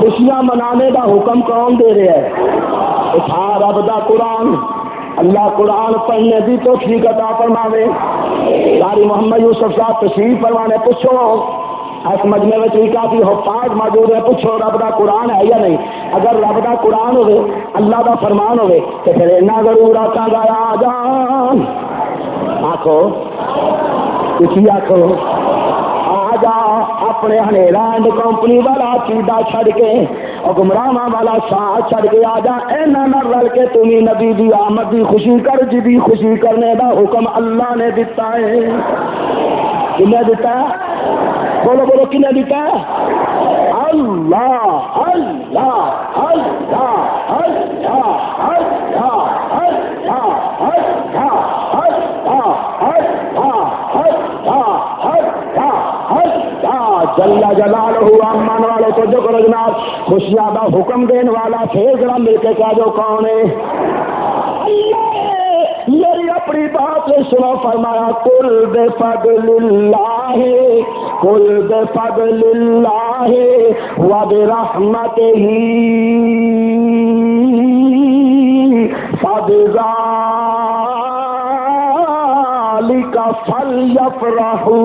خوشیاں منانے کا حکم کون دے رہا ہے؟ اٹھا رب دا قرآن، اللہ قرآن پڑھنے کی توفیق عطا فرماوے۔ قاری محمد یوسف صاحب تشریف فرمانے، پوچھو اس مجمع میں بھی کافی حفاظ موجود ہے، پوچھو رب دا قرآن ہے یا نہیں؟ اگر رب دا قرآن ہوئے، اللہ دا فرمان ہوئے، تو پھر اینا ضرور آکھاں گا آ جان، آکھو کچھ آکھو آ جا اپنے ہنیرا اینڈ کمپنی والا عقیدہ چھڑ کے اور گمراہاں والا ساتھ چھڑ کے آ جا، اینا نہ رل کے تمہیں نبی دی آمد دی خوشی کر، جدی خوشی کرنے دا حکم اللہ نے دیتا ہے۔ کنے دیتا ہے؟ بولو بولو کنے دیتا ہے؟ اللہ اللہ اللہ اللہ اللہ اللہ جل جلالہ امان والے تو جو کرو جناب، خوشیاں دا حکم دینے والا پھر ذرا مل کے کہہ جو کون ہے؟ میری اپنی بات سنو، فرمایا قل بفضل اللہ، قل بفضل اللہ وبرحمتہ فبذلک فلیفرحوا۔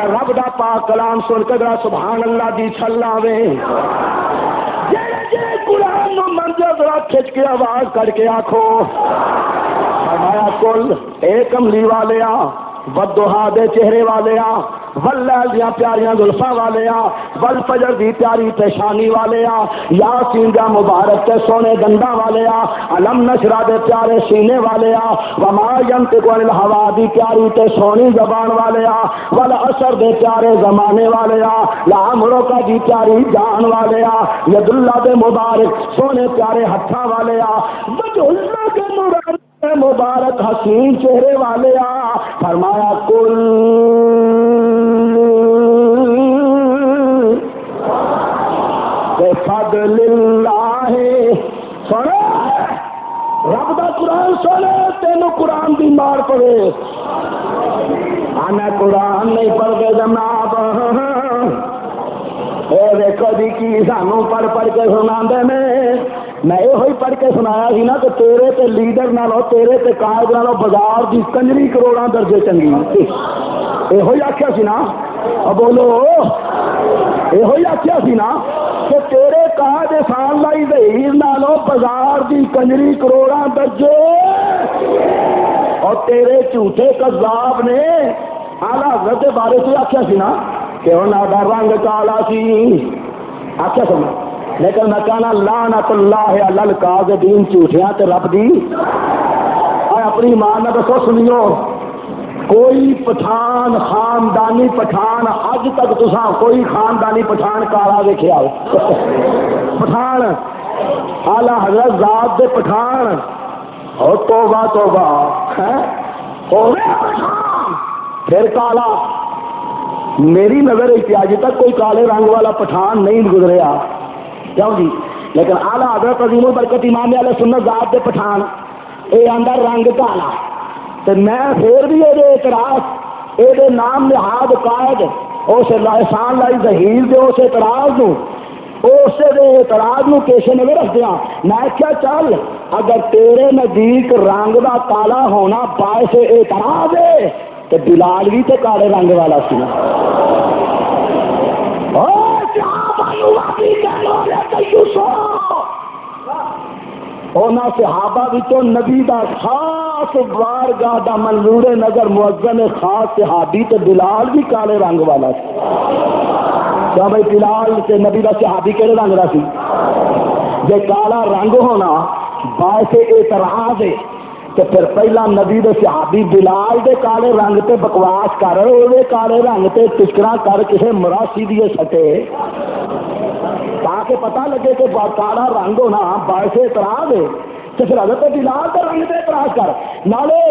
رب دا پاک کلام سن کے ذرا سبحان اللہ دی چھلاوے، قرآن نو منظر ذرا کھچ کے آواز کر کے آکھو۔ فرمایا کل اے کملی والیا، والضحیٰ دے چہرے والیا، واللیل دیاں پیاریاں زلفاں والیا، والفجر دی پیاری پیشانی والیا، یاسین دا مبارک تے سونے دنداں والیا، علم نشرہ دے پیارے سینے والیا، وما ینطق عن الہوا دی پیاری تے سونی زبان والیا، والعصر دے پیارے زمانے والیا، لعمرک دی پیاری جان والیا، ید اللہ دے مبارک سونے پیارے ہتھاں والیا، وجہ اللہ کے مراد مبارک حسین چہرے والیا۔ فرمایا کل بفضل اللہ، سنے رب دا قرآن سنے، تینوں قرآن دی مار پڑے، آنا قرآن نہیں پڑھ کے جناب، اے دیکھو جی کی سانوں پڑھ پڑھ کے سنا دے میں یہ پڑھ کے سنایا سی نا کہ تیرے تے لیڈر نالو، تیرے تے قائد نالو بازار دی کنجری کروڑاں درجے چنگی، یہ آخیا سی نا، بولو یہ آخیا سی نا کہ تیرے قائد سان لائی ظہیر نالو بازار دی کنجری کروڑاں درجے، اور تیرے جھوٹے کذاب نے اعلیٰ حضرت کے بارے سے آخیا سی نا کہ انہاں دا رنگ کالا سی، آخیا سنا، لیکن میں کہنا لعنت اللہ علی الکاذبین، جھوٹیاں تے رب دی۔ اور اپنی ماں نے دسو سنیو، کوئی پٹھان خاندانی پٹھان اج تک تساں کوئی خاندانی پٹھان کالا دیکھیا ہو؟ پٹھان اعلیٰ حضرت ذات دے پٹھان، اور توبہ توبہ ہے پھر کالا، میری نظر ہے آج تک کوئی کالے رنگ والا پٹھان نہیں گزریا کیوں جی، لیکن اعلیٰ حضرت عظیم البرکت امام علیہ سنت ذات دے پٹھان اے اندر رنگ کالا، تو میں پھر بھی یہ اعتراض یہ نام نہاد قائد اس احسان لائی ظہیر دے اس اعتراض نو، اس اعتراض نو پیش نظر رکھ دیا، میں کیا چل اگر تیرے نزدیک رنگ دا کالا ہونا باعث اعتراض ہے تو بلال بھی تو کالے رنگ والا سی نا۔ صحابہ بھی تو نبی دا خاص بارگاہ دا منظور نظر مؤذن خاص صحابی تو بلال بھی کالے رنگ والا سی۔ کیا بھائی بلال سے نبی دا صحابی کہڑے رنگ دا سی؟ جے کالا رنگ ہونا باعث اعتراض ہے تو پھر پہلا نبی دے صحابی بلال دے کالے رنگ تے بکواس کر، وہ کالے رنگ تے ٹکرا کر کسی مراسی دیے سٹے تاکہ پتہ لگے کہ کالا رنگ ہونا باعث اعتراض ہے، تو پھر حضرت بلال کے رنگ تے اعتراض کر، نالے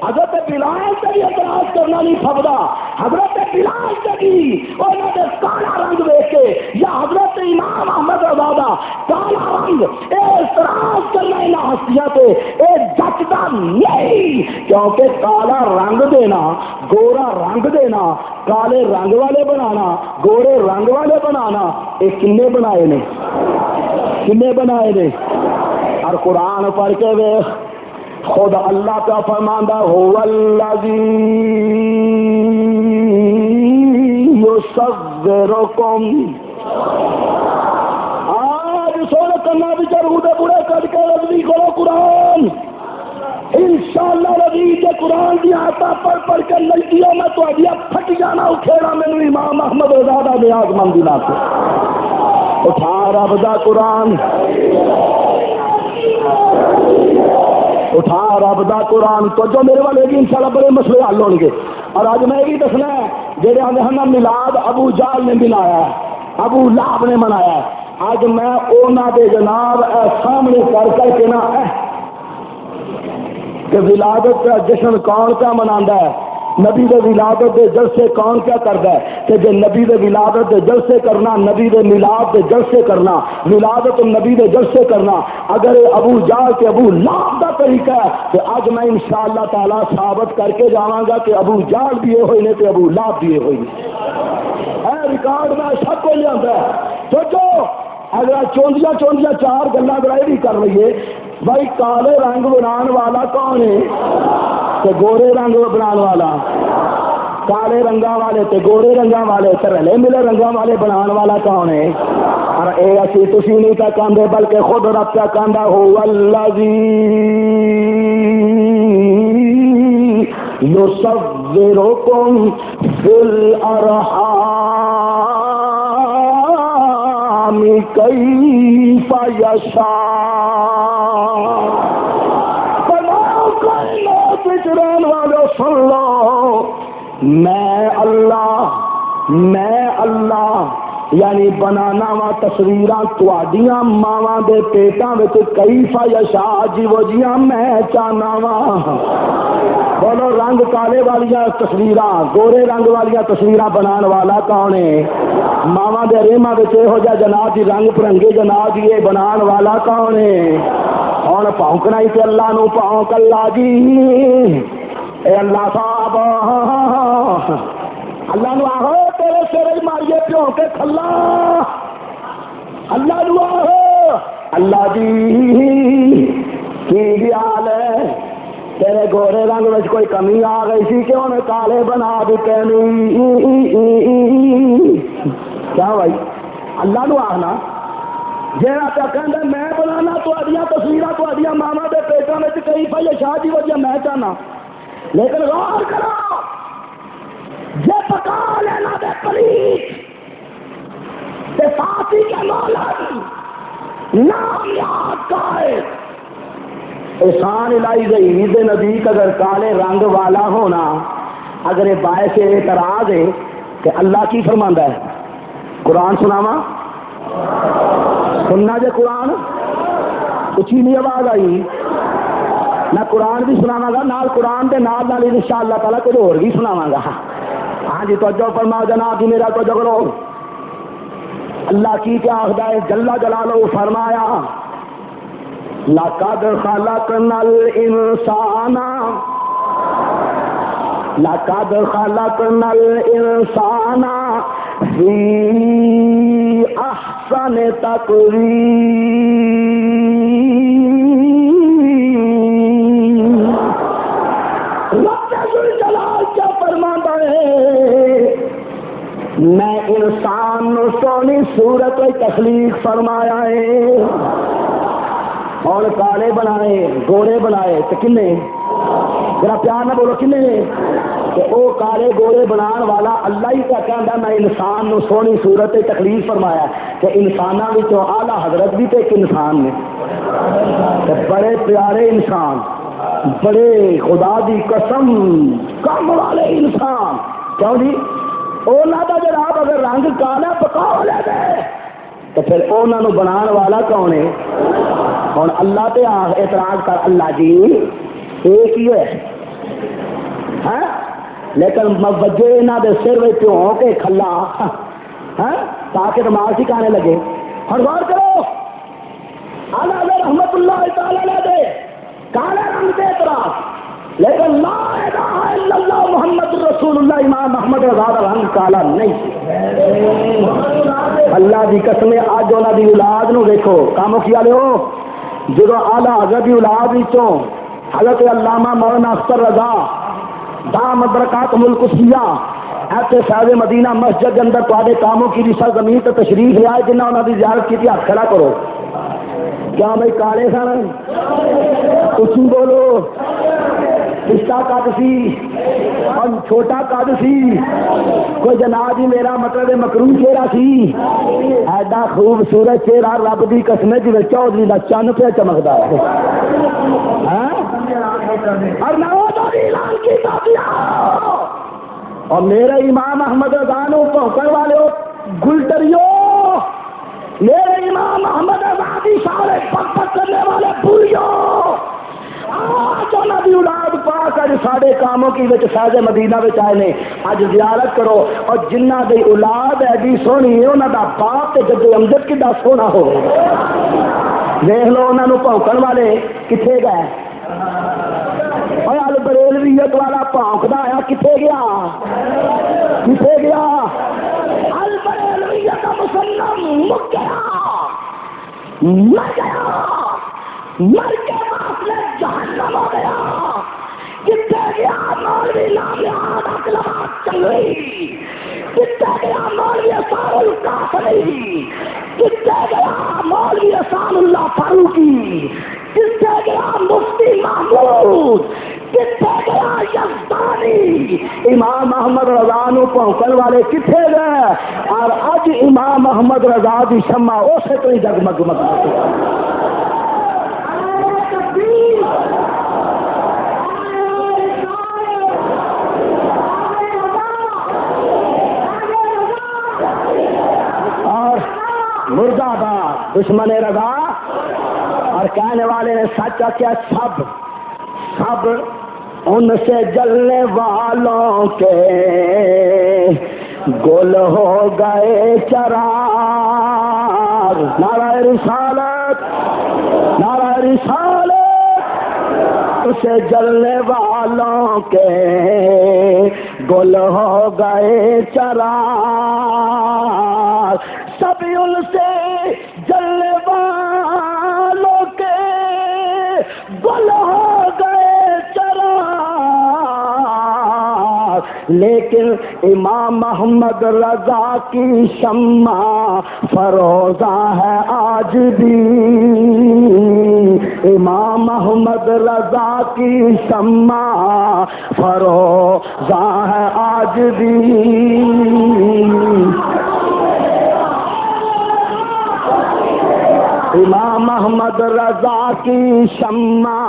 حضرت بلال سے بھی اعتراض کرنا نہیں پھبدا، حضرت بلال سے بھی انہوں نے کالا رنگ دیکھ کے، یا حضرت امام احمد رضا دا کالا رنگ اس اعتراض کرنا ان ہستیاں تے اے جچدا نہیں، کیونکہ کالا رنگ دینا، گورا رنگ دینا، کالے رنگ والے بنانا، گورے رنگ والے بنانا، یہ کنے بنائے نے؟ کنے بنائے نے؟ اور قرآن پڑھ کے ویکھ، خود اللہ کا فرماندا هو الذی یصورکم، آج سونے کرنا بھی چاہوں دے بڑے کٹ کے رضوی کرو قرآن انشاءاللہ رضی کے قرآن کی آتا پڑھ کے لڑکیوں میں تو ابھی پھٹ جانا اکھیڑا مینو امام احمد رضا نیاز مندی نہ اٹھا رب دا قرآن، اٹھا رب دا قرآن تو جو میرے والے گی انشاءاللہ بڑے مسئلے حل ہو گے۔ اور آج میں یہ دسنا ہے جہے آدھے ہیں میلاد ابو جہل نے بنایا ہے، ابو لہب نے منایا ہے، آج میں اونا دے جناب سامنے کر کے نا کہ ولادت کا جشن کون کیا مناتا ہے، نبی دے ولادت دے جلسے کون کیا کرتا ہے، کہ جے نبی دے ولادت دے جلسے کرنا، نبی دے میلاد دے جلسے کرنا، ولادت نبی دے جلسے کرنا اگر ابو جہل کے ابو لہب دا طریقہ ہے تو اج میں انشاءاللہ تعالی ثابت کر کے جاواں گا کہ ابو جہل بھی ہوئے نے تے ابو لہب بھی ہوئے نے، اے ریکارڈ میں سب کو لیا ہے۔ تو جو اگر چوندیاں چار گلاں گرائی بھی کر رہی ہے بھائی، کالے رنگ بنان والا کون ہے تے گورے رنگ بنان والا، کالے رنگاں والے تے گورے رنگاں والے تے رلے ملے رنگاں والے بنان والا کون ہے؟ اور اے اسی تسی نہیں پہ کہندے بلکہ خود رب پہ کہندا هو الذی یصورکم فی الارحام کیف یشاء۔ رہنے والے سن لو، میں اللہ یعنی بنانا وا تصویراں تواڈیاں ماواں دے پیٹاں وچ کیف یشاء جیو جیاں میں چاہنا وا۔ بولو رنگ کالے والیاں تصویراں، گورے رنگ والیاں تصویراں بنان والا کون ہے؟ ماواں دے ریماں وچ یہو جہا جناب جی رنگ برنگے جناب جی یہ بنان والا کون ہے؟ اور پونکنا ہی تے اللہ نو پونک اللہ جی، اے اللہ صاحب اللہ نو آہو تیرے سر ماریے پیو کے کھلا، اللہ نو آہو اللہ جی کی حال ہے، تیرے گورے رنگ میں کوئی کمی آ گئی سی کہ انہیں کالے بنا دیتے کیا بھائی؟ اللہ نو آنا جہاں پہ کہہ میں بنانا تھوڑیاں تصویراں تھوڑیاں ماما کے پیٹوں میں کئی بھائی شاہ جی وجہ میں چاہنا، لیکن غور کرو جے پکا لینا دے پلیت تے ساتھی کے مولد نام یاد قائد احسان الہی گئی عید نزدیک اگر کالے رنگ والا ہونا اگر یہ باعث اعتراض ہے کہ اللہ کی فرماندا ہے؟ قرآن سناواں؟ سننا جے قرآن اچھی نہیں آواز آئی، میں قرآن بھی سناواں گا، نال قرآن دے نال انشاءاللہ تعالیٰ کچھ اور بھی سناواں گا۔ ہاں جی توجہ فرماؤ جناب جی میرا توجہ کرو، اللہ کی کیا آخدا ہے جل جلالہ فرمایا لَقَدْ خَلَقْنَا الْإِنسَانَ لَقَدْ خَلَقْنَا الْإِنسَانَ فِي أَحْسَنِ تَقْوِيمٍ۔ رب ذوالجلال کیا فرماتا ہے؟ میں انسان نو سونی صورت تخلیق فرمایا ہے، اور کالے بنائے گورے بنائے تو کنے ذرا پیار نہ بولو کنے کہ وہ کالے گورے بنان والا اللہ ہی کا کہندا میں انسان نو سونی صورت تخلیق فرمایا کہ انساناں وچوں اعلی حضرت بھی تے ایک انسان نے تے بڑے پیارے انسان، بڑے خدا دی قسم کم والے انسان، کیوں جی انہاں دا جناب اگر رنگ کالا پکا لے گئے تو پھر انہاں نو بنان والا کون ہے؟ ہوں اللہ تے اعتراض کر اللہ جی ایک ہی ہے لیکن وجہ یہاں دے سر میں پیوں کے کھلا تاکہ دماغ ٹھکانے لگے۔ ہر غور کرو آلہ رحمت اللہ تعالی علیہ دے کالے رنگ دے اعتراض، لیکن لا الہ الا اللہ محمد رسول اللہ امام احمد رضا دا رنگ کالا نہیں۔ اللہ دی قسم اج انہاں دی اولاد نو دیکھو کام کیا لے ہو جدو آلہ حضرت دی اولاد وچوں حضرت علامہ مولانا اختر رضا دامت برکاتہم القدسیہ ایسے فیض مدینہ مسجد کے اندر تواڈے کاموں کی بھی سرزمین تے تشریف لے آئے جنہاں انہاں دی زیارت کی، ہاتھ کھڑا کرو۔ کیا بھائی کالے سن؟ اچھی بولو۔ پستا قد سی اور چھوٹا قد سی، کوئی جناب جی میرا مطلب مکروہ چہرہ سی، ایڈا خوبصورت چہرہ رب دی قسم جی چودھری دا چن پہ چمکدا ہے۔ اور اعلان کیتا دیا اور میرے امام احمد رضا نو پھونکن والے گلٹریو، میرے امام احمد رضا دی سارے پک پک کرنے والے بھولیو، آج انہاں دی اولاد پاک اج ساڈے کاموں کی وچ فیض مدینہ وچ آئے نے، اج زیارت کرو اور جنہ دی اولاد ایڈی سونی ہے انہاں دا باپ تے جد امجد کڈا سونا ہوے، دیکھ لو انہاں نو پھونکن والے کتھے گئے؟ اور البریلویت والا پھونکدا آیا کتھے گیا؟ کتھے گیا؟ البریلویت کا مسلم مک گیا، مر گیا، مر کے باپ نے جہنم ہو گیا۔ کتنے گیا مولوی نامیاد اقلامات چلوی، کتنے گیا مولوی احسان القاسمی، کتنے گیا مولوی احسان اللہ فاروقی، کتنے گیا مفتی محمود، کتنے گیا یزدانی، امام احمد رضا نو پھونکن والے کتنے گئے؟ اور اج امام احمد رضا دی شمع اسے تو ہی جگمگ اور مردہ باد دشمن رضا، اور کہنے والے نے سچ کیا سب سب ان سے جلنے والوں کے گل ہو گئے چراغ، نعرہ رسالت، نعرہ رسالت، اسے جلنے والوں کے گل ہو گئے چراغ، سبھی ان سے جلنے والوں کے گل ہو گئے چراغ، لیکن امام محمد رضا کی شمع فروزہ ہے آج بھی، امام محمد رضا کی شمع فروزہ ہے آج بھی، امام محمد رضا کی شمع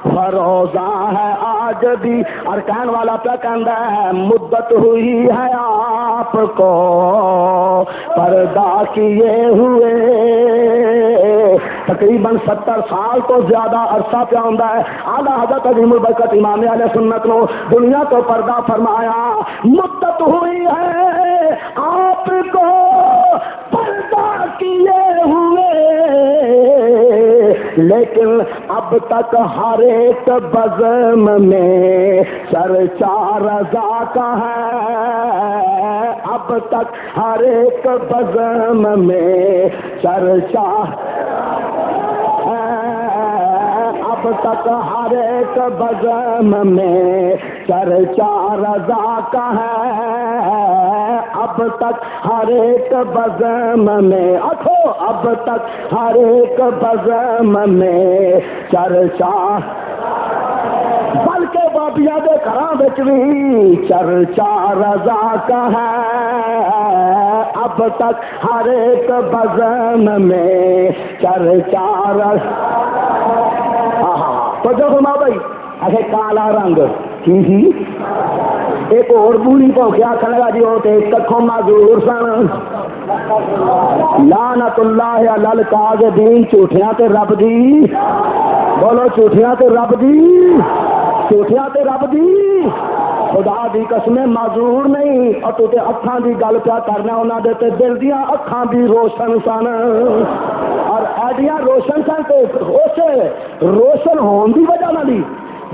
فروزہ ہے آج بھی۔ اور کہنے والا کیا کہندا ہے؟ مدت ہوئی ہے آپ کو پردہ کیے ہوئے، تقریباً 70 سال تو زیادہ عرصہ پہ ہوندا ہے اعلیٰ حضرت عظیم البرکت امام اہل سنت نو دنیا تو پردہ فرمایا، مدت ہوئی ہے آپ کو پردہ کیے ہوئے، لیکن اب تک ہر ایک بزم میں چرچا رضا کا ہے، اب تک ہر ایک بزم میں چرچا ہے، اب تک ہر ایک بزم میں چرچا رضا کا ہے، اب تک ہر ایک بزم میں اٹھو، اب تک ہر ایک بزم میں چرچا، بلکہ بابیاں دے گھراں وچ بھی چرچا رضا کا ہے، اب تک ہر ایک بزم میں چرچا رضا۔ تو جو فرما بھائی ایسے کالا رنگ کی سی، ایک اور بوڑھی پو کے آخر لگا جی وہ تو ککھوں معذور سن، لعنت اللہ علی الکاذبین، جھوٹیاں تے رب دی، بولو جھوٹیاں تے رب دی، جھوٹیاں تے رب دی، خدا دی قسم معذور نہیں، اور تو تے اکھاں دی گل پیا کرنا، انہاں دے تے دل دیاں اکھاں بھی روشن سن، اور ایڈیاں روشن سن تے اس روشن ہون دی وجہ نال ہی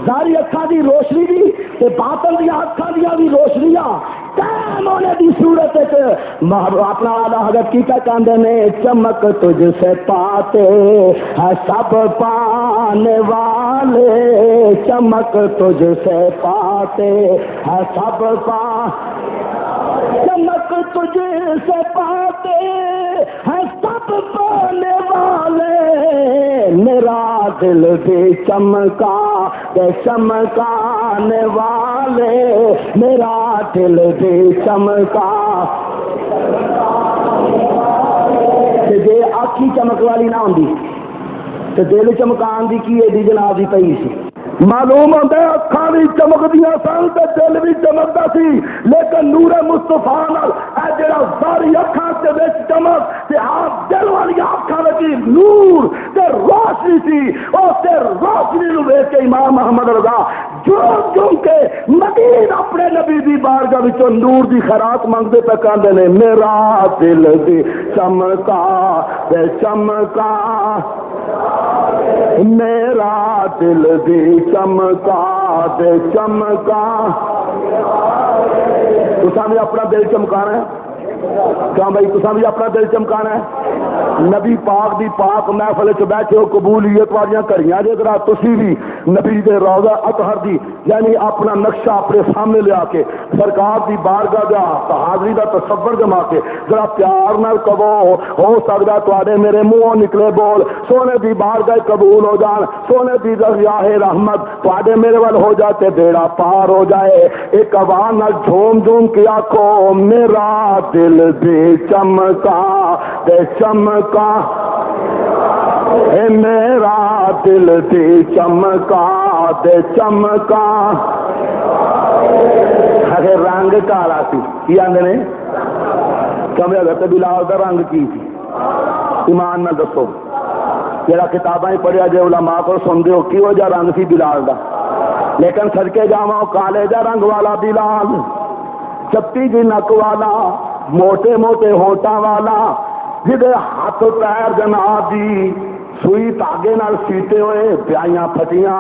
ظاہری اکھاں دی روشنی بھی تے باطن دی اکھاں دی بھی روشنیاں قائم ہونے دی صورت اپنا آلہ حضرت کی کہندے نے چمک تجھ سے پاتے ہے سب پانے والے چمک تجھ سے پاتے ہے سب چمک تجھ سے پاتے ہے سب پانے والے میرا دل بھی چمکا دے چمکانے والے میرا دل بھی چمکا جے آنکھی چمک والی نہ ہوندی تو دل چمکان دی کی ایڈی جناب دی پئی سی معلوم ہوتا ہے اکھاں بھی چمکدیاں سن تے دل بھی چمکدا سی لیکن نور مصطفیٰ نال اے جڑا ساری اکھاں دے وچ چمک تے آپ دل والی اکھاں وچ نور تے روشنی سی او تے روشنی نو ویکھ کے امام محمد رضا جھوم کے مدین اپنے نبی دی بارگاہ وچوں نور دی خیرات منگدے پے کہندے نے میرا دل بھی چمکا تے چمکا میرا دل بھی چمکا دے چمکا تساں بھی اپنا دل چمکانا ہے کیا بھائی تساں بھی اپنا دل چمکانا ہے نبی پاک دی پاک محفل چ بیٹھے ہو قبولیت والیاں کڑیاں جے ذرا تسی بھی نبی دے روضہ اطہر دی یعنی اپنا نقشہ اپنے سامنے لیا کے سرکار دی بارگاہ دا حاضری دا تصور جما کے ذرا پیار نال کہو ہو سکدا تواڈے میرے منہوں نکلے بول سونے دی بارگاہ قبول ہو جان سونے دی درگاہ رحمت تواڈے میرے ول ہو جاتے بیڑا پار ہو جائے ایک آواز نال جھوم جھوم کے آکھو میرا دل بھی چمکا دے چمکا اے میرا دل بھی چمکا دے چمکا اگر رنگ کالا سی کی آندے نے کمرے حضرت بلال دا رنگ کی سی ایمان نہ دسو جڑا کتاباں پڑھیا جے علماء کو سن دیو کیو جا رنگ سی بلال دا لیکن صدقے جاواں کالے جا رنگ والا بلال چپٹی جی نک والا موٹے موٹے ہونٹاں والا جدے ہاتھ پیر جناب دی سوئی تاگے نال سیتے ہوئے پیائیاں پھٹیاں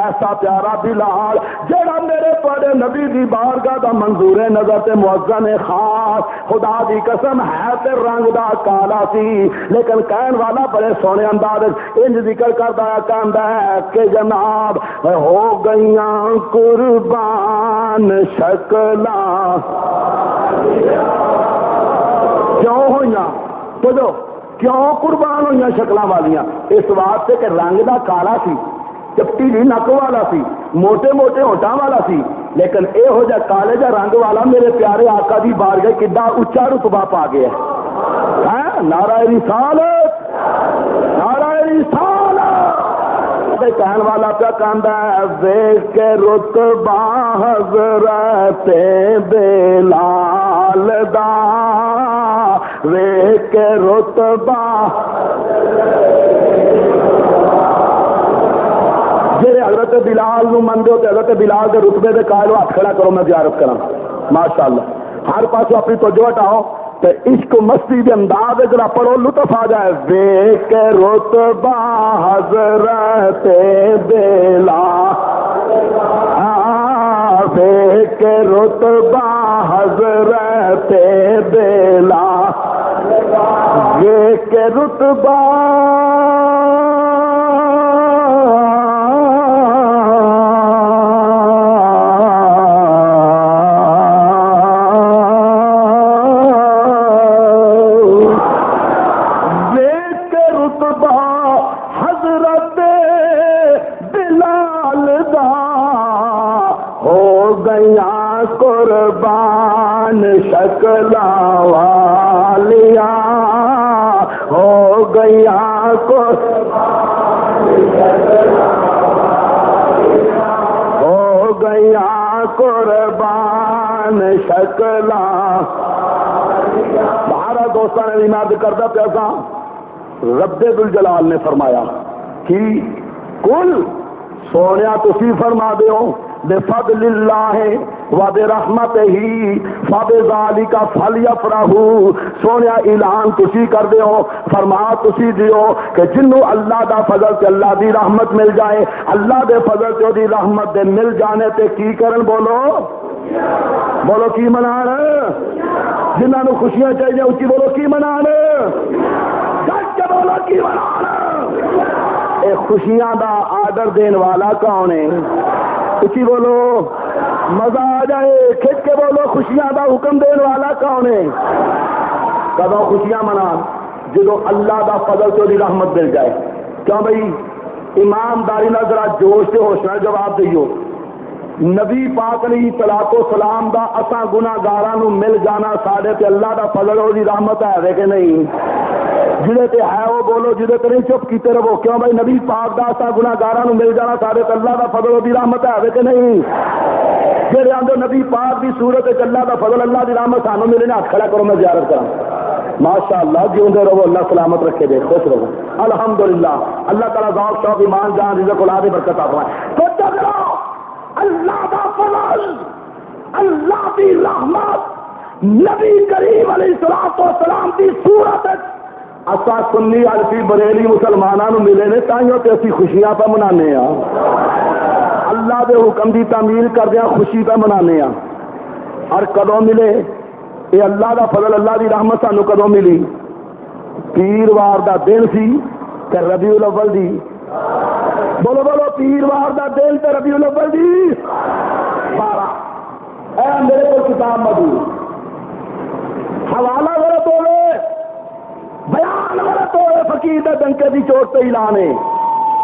ایسا پیارا بلال جڑا میرے پڑے نبی دی بارگاہ دا منظور نظر تے مؤذن خاص خدا دی قسم ہے تے رنگ دا کالا سی لیکن کہن والا بڑے سونے انداز انج ذکر کردا ہے کہندا ہے کہ جناب ہو گئیاں قربان شکلاں کیوں ہوئیاں تو کیوں قربان ہوئی شکلاں والیاں اس واسطے کہ رنگ دا کالا سی چپٹی بھی نک والا سی موٹے موٹے ہونٹاں والا سی لیکن اے ہو جا کالے جا رنگ والا میرے پیارے آقا دی بارگاہ کڈا اونچا رتبہ پا گیا ہے نعرہ رسالت نعرہ رسالت کہن والا پیا کہندا ہے ویکھ کے رتبہ حضرت بلال دا ویکھ کے رتبہ جی حضرت بلال نو مندے ہو تو حضرت بلال دے رتبے دے قائل ہاتھ کھڑا کرو میں زیارت کراں ماشاءاللہ ہر پاسوں اپنی توجہ ہٹاؤ تو عشق مستی دے انداز ذرا پڑھو لطف آ جائے ویکھ رتبہ حضرت بلال ویکھ رتبہ حضرت بلال ویکھ رتبہ قربان شکلاں والیاں ہو گیا ہو گیا قربان شکلاں سارا دوستاں نے عرض کردا پیا سا رب ذوالجلال نے فرمایا کہ کل سونیا تسی فرما دیو بفضل اللہ وَبِرَحْمَتِهِ فَبِذَلِكَ فَلْيَفْرَحُوا. سونیا اعلان تسی کر دیو، فرما تسی دیو کہ جنوں اللہ دا فضل تے اللہ دی رحمت مل جائے، اللہ دے فضل تے دی رحمت دے مل جانے تے کی کرن؟ بولو بولو کی منان؟ جنہاں نو خوشیاں چاہیے اچھی بولو کی منان؟ ڈٹ کے بولو کی منان؟ اے خوشیاں دا آرڈر دین والا کون ہے؟ اچھی بولو، مزہ آ جائے کھچ کے بولو، خوشیاں دا حکم دین والا کون ہے؟ کدوں خوشیاں منان؟ جدو اللہ دا فضل تے دی رحمت مل جائے. کیوں بھائی؟ ایمانداری نال ذرا جوش تے ہوش نال جواب دیو. نبی پاک علیہ الصلوۃ والسلام دا اساں گناہگاراں نو مل جانا ساڈے تے اللہ دا فضل اور دی رحمت ہے کہ نہیں؟ جڑے تے ہے وہ بولو، جڑے تے نہیں چپ کیتے رہو. کیوں بھائی؟ نبی پاک دا اساں گناہگاراں نو مل جانا ساڈے تے اللہ دا فضل اور دی رحمت ہے کہ نہیں؟ جڑے آندے نبی پاک دی صورت تے اللہ دا فضل اللہ دی رحمت سانو ملے نا، ہاتھ کھڑا کرو میں زیارت کراں. ماشاءاللہ جیوندے رہو، اللہ سلامت رکھے دے، خوش رہو. الحمدللہ اللہ تعالیٰ ذوق شوق ایمان جان رزق اولاد برکت عطا فرمائے. تو چلو اللہ دا فضل، اللہ دی رحمت نبی کریم علیہ الصلوۃ والسلام دی صورت اسا سنی حنفی بریلی مسلماناں نو ملے نے، تائیوں تے اسی خوشیاں پہ منانے ہاں. اللہ دے حکم دی تعمیل کردیاں خوشی پہ منانے ہاں. اور کدوں ملے یہ اللہ دا فضل اللہ دی رحمت؟ سانو کدوں ملی؟ پیروار دا دن سی تے ربیع الاول دی. بولو بولو، پیروار دا دن تے ربیع الاول دی 12. اے میرے کو کتاب موجود، حوالہ غلط ہوئے، بیان غلط ہوئے، فقیر دے ڈنکے دی چوٹ تے اعلان ہے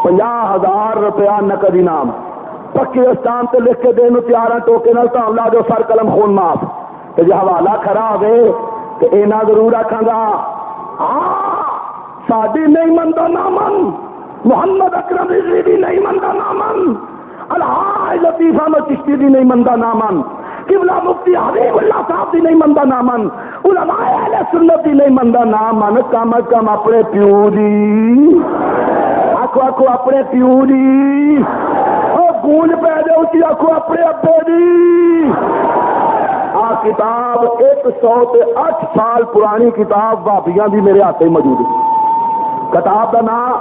50,000 روپیہ نقد انعام. پاکستان تے لکھ کے دین تیار ہیں، ٹوکے نال تاں لا جو سر قلم خون معاف. تے جے حوالہ خراب ہے تے اینا ضرور آکھاں گا ساڈی نہیں مندا نہ من، محمد اکرم رضوی دی نہیں مندا نہ من، الحاج لطیف احمد چشتی دی نہیں مندا نہ من، قبلہ مفتی حبیب اللہ صاحب دی نہیں مندا نہ من، علماء اہل سنت دی نہیں مندا نہ من. کم از کم اپنے پیو دی آکھو، آکھو اپنے پیو دی، او گونج پہ دے اچھی آکھو اپنے ابے دی. آ کتاب 108 سال پرانی کتاب بھابیاں دی میرے ہاتھ موجود ہے. کتاب کا نام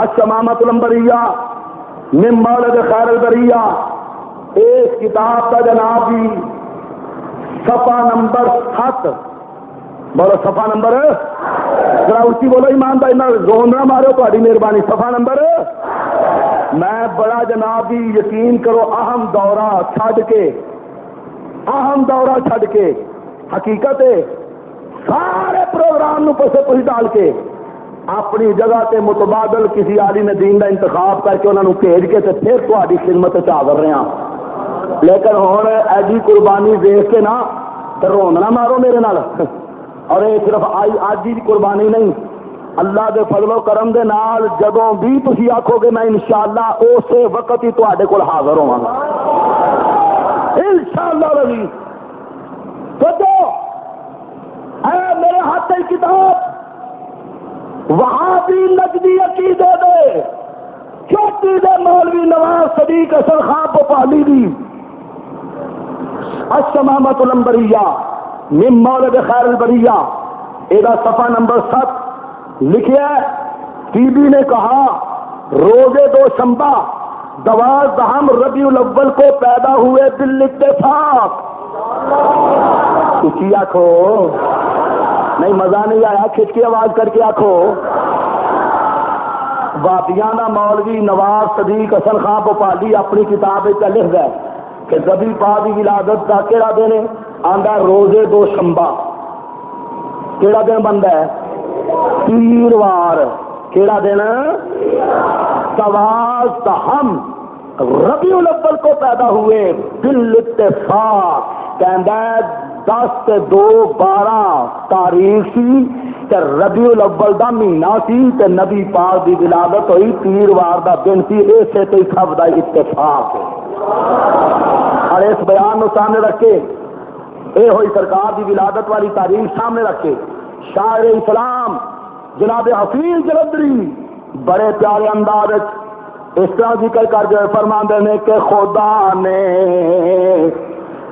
الشمامۃ العنبریہ من مولد خیر البریہ. اس کتاب کا جناب جی صفحہ نمبر 7، بولو صفحہ نمبر، ذرا اچھی بولو ایمانداری نال، زون نہ مارو، تہاڈی مہربانی. صفحہ نمبر، میں بڑا جناب جی یقین کرو اہم دورہ چھڈ کے حقیقت ہے سارے پروگرام نو پسے پوچھ ڈال کے اپنی جگہ تے متبادل کسی عالم دین کا انتخاب کر کے انہوں نے بھیج کے تے پھر تہاڈی خدمت چ حاضر رہا. لیکن ہن ایڈی قربانی دیکھ کے نا تے رون نہ مارو میرے نال. اور یہ صرف اج دی قربانی نہیں، اللہ دے فضل و کرم دے نال جدوں بھی تسی آکھو گے میں انشاءاللہ اسی وقت ہی تہاڈے کول حاضر ہوواں گا انشاءاللہ رضی. تو اے میرے ہاتھ کتاب وہابی نجدی عقیدے دے چوٹی دے مولوی نواز صدیق اصل خان بھوپالی دی الشمامۃ العنبریہ من مولد خیر البریہ، یہ صفحہ نمبر 7 لکھیا ہے. ٹی بی نے کہا روزے دوشنبہ 12 ربیع الاول کو پیدا ہوئے بالاتفاق. کچھ آخو نہیں، مزہ نہیں آیا، کھچ کی آواز کر کے آخو. بابیاں دا مولوی نواز صدیق حسن خان بھوپالی اپنی کتاب لکھ گئے کہ نبی پاک دی ولادت کا کہڑا دن ہے؟ آندا روزے دوشنبہ. کہڑا دن بنتا ہے؟ پیروار. کہڑا دن؟ 12 ربیع الاول کو پیدا ہوئے بالاتفاق. کہندا ہے 10/2/12 تاریخ سی تے ربیع الاول دا مہینہ سی تے نبی پاک دی ولادت ہوئی پیروار دا دن سی. اسے تے سب دا اتفاق ہے. اور اس بیان نو سامنے رکھ کے اے ہوئی سرکار دی ولادت والی تاریخ سامنے رکھ کے شاعر اسلام جناب حفیظ جلندری بڑے پیارے انداز اس طرح ذکر کر کے فرماندے نے کہ خدا نے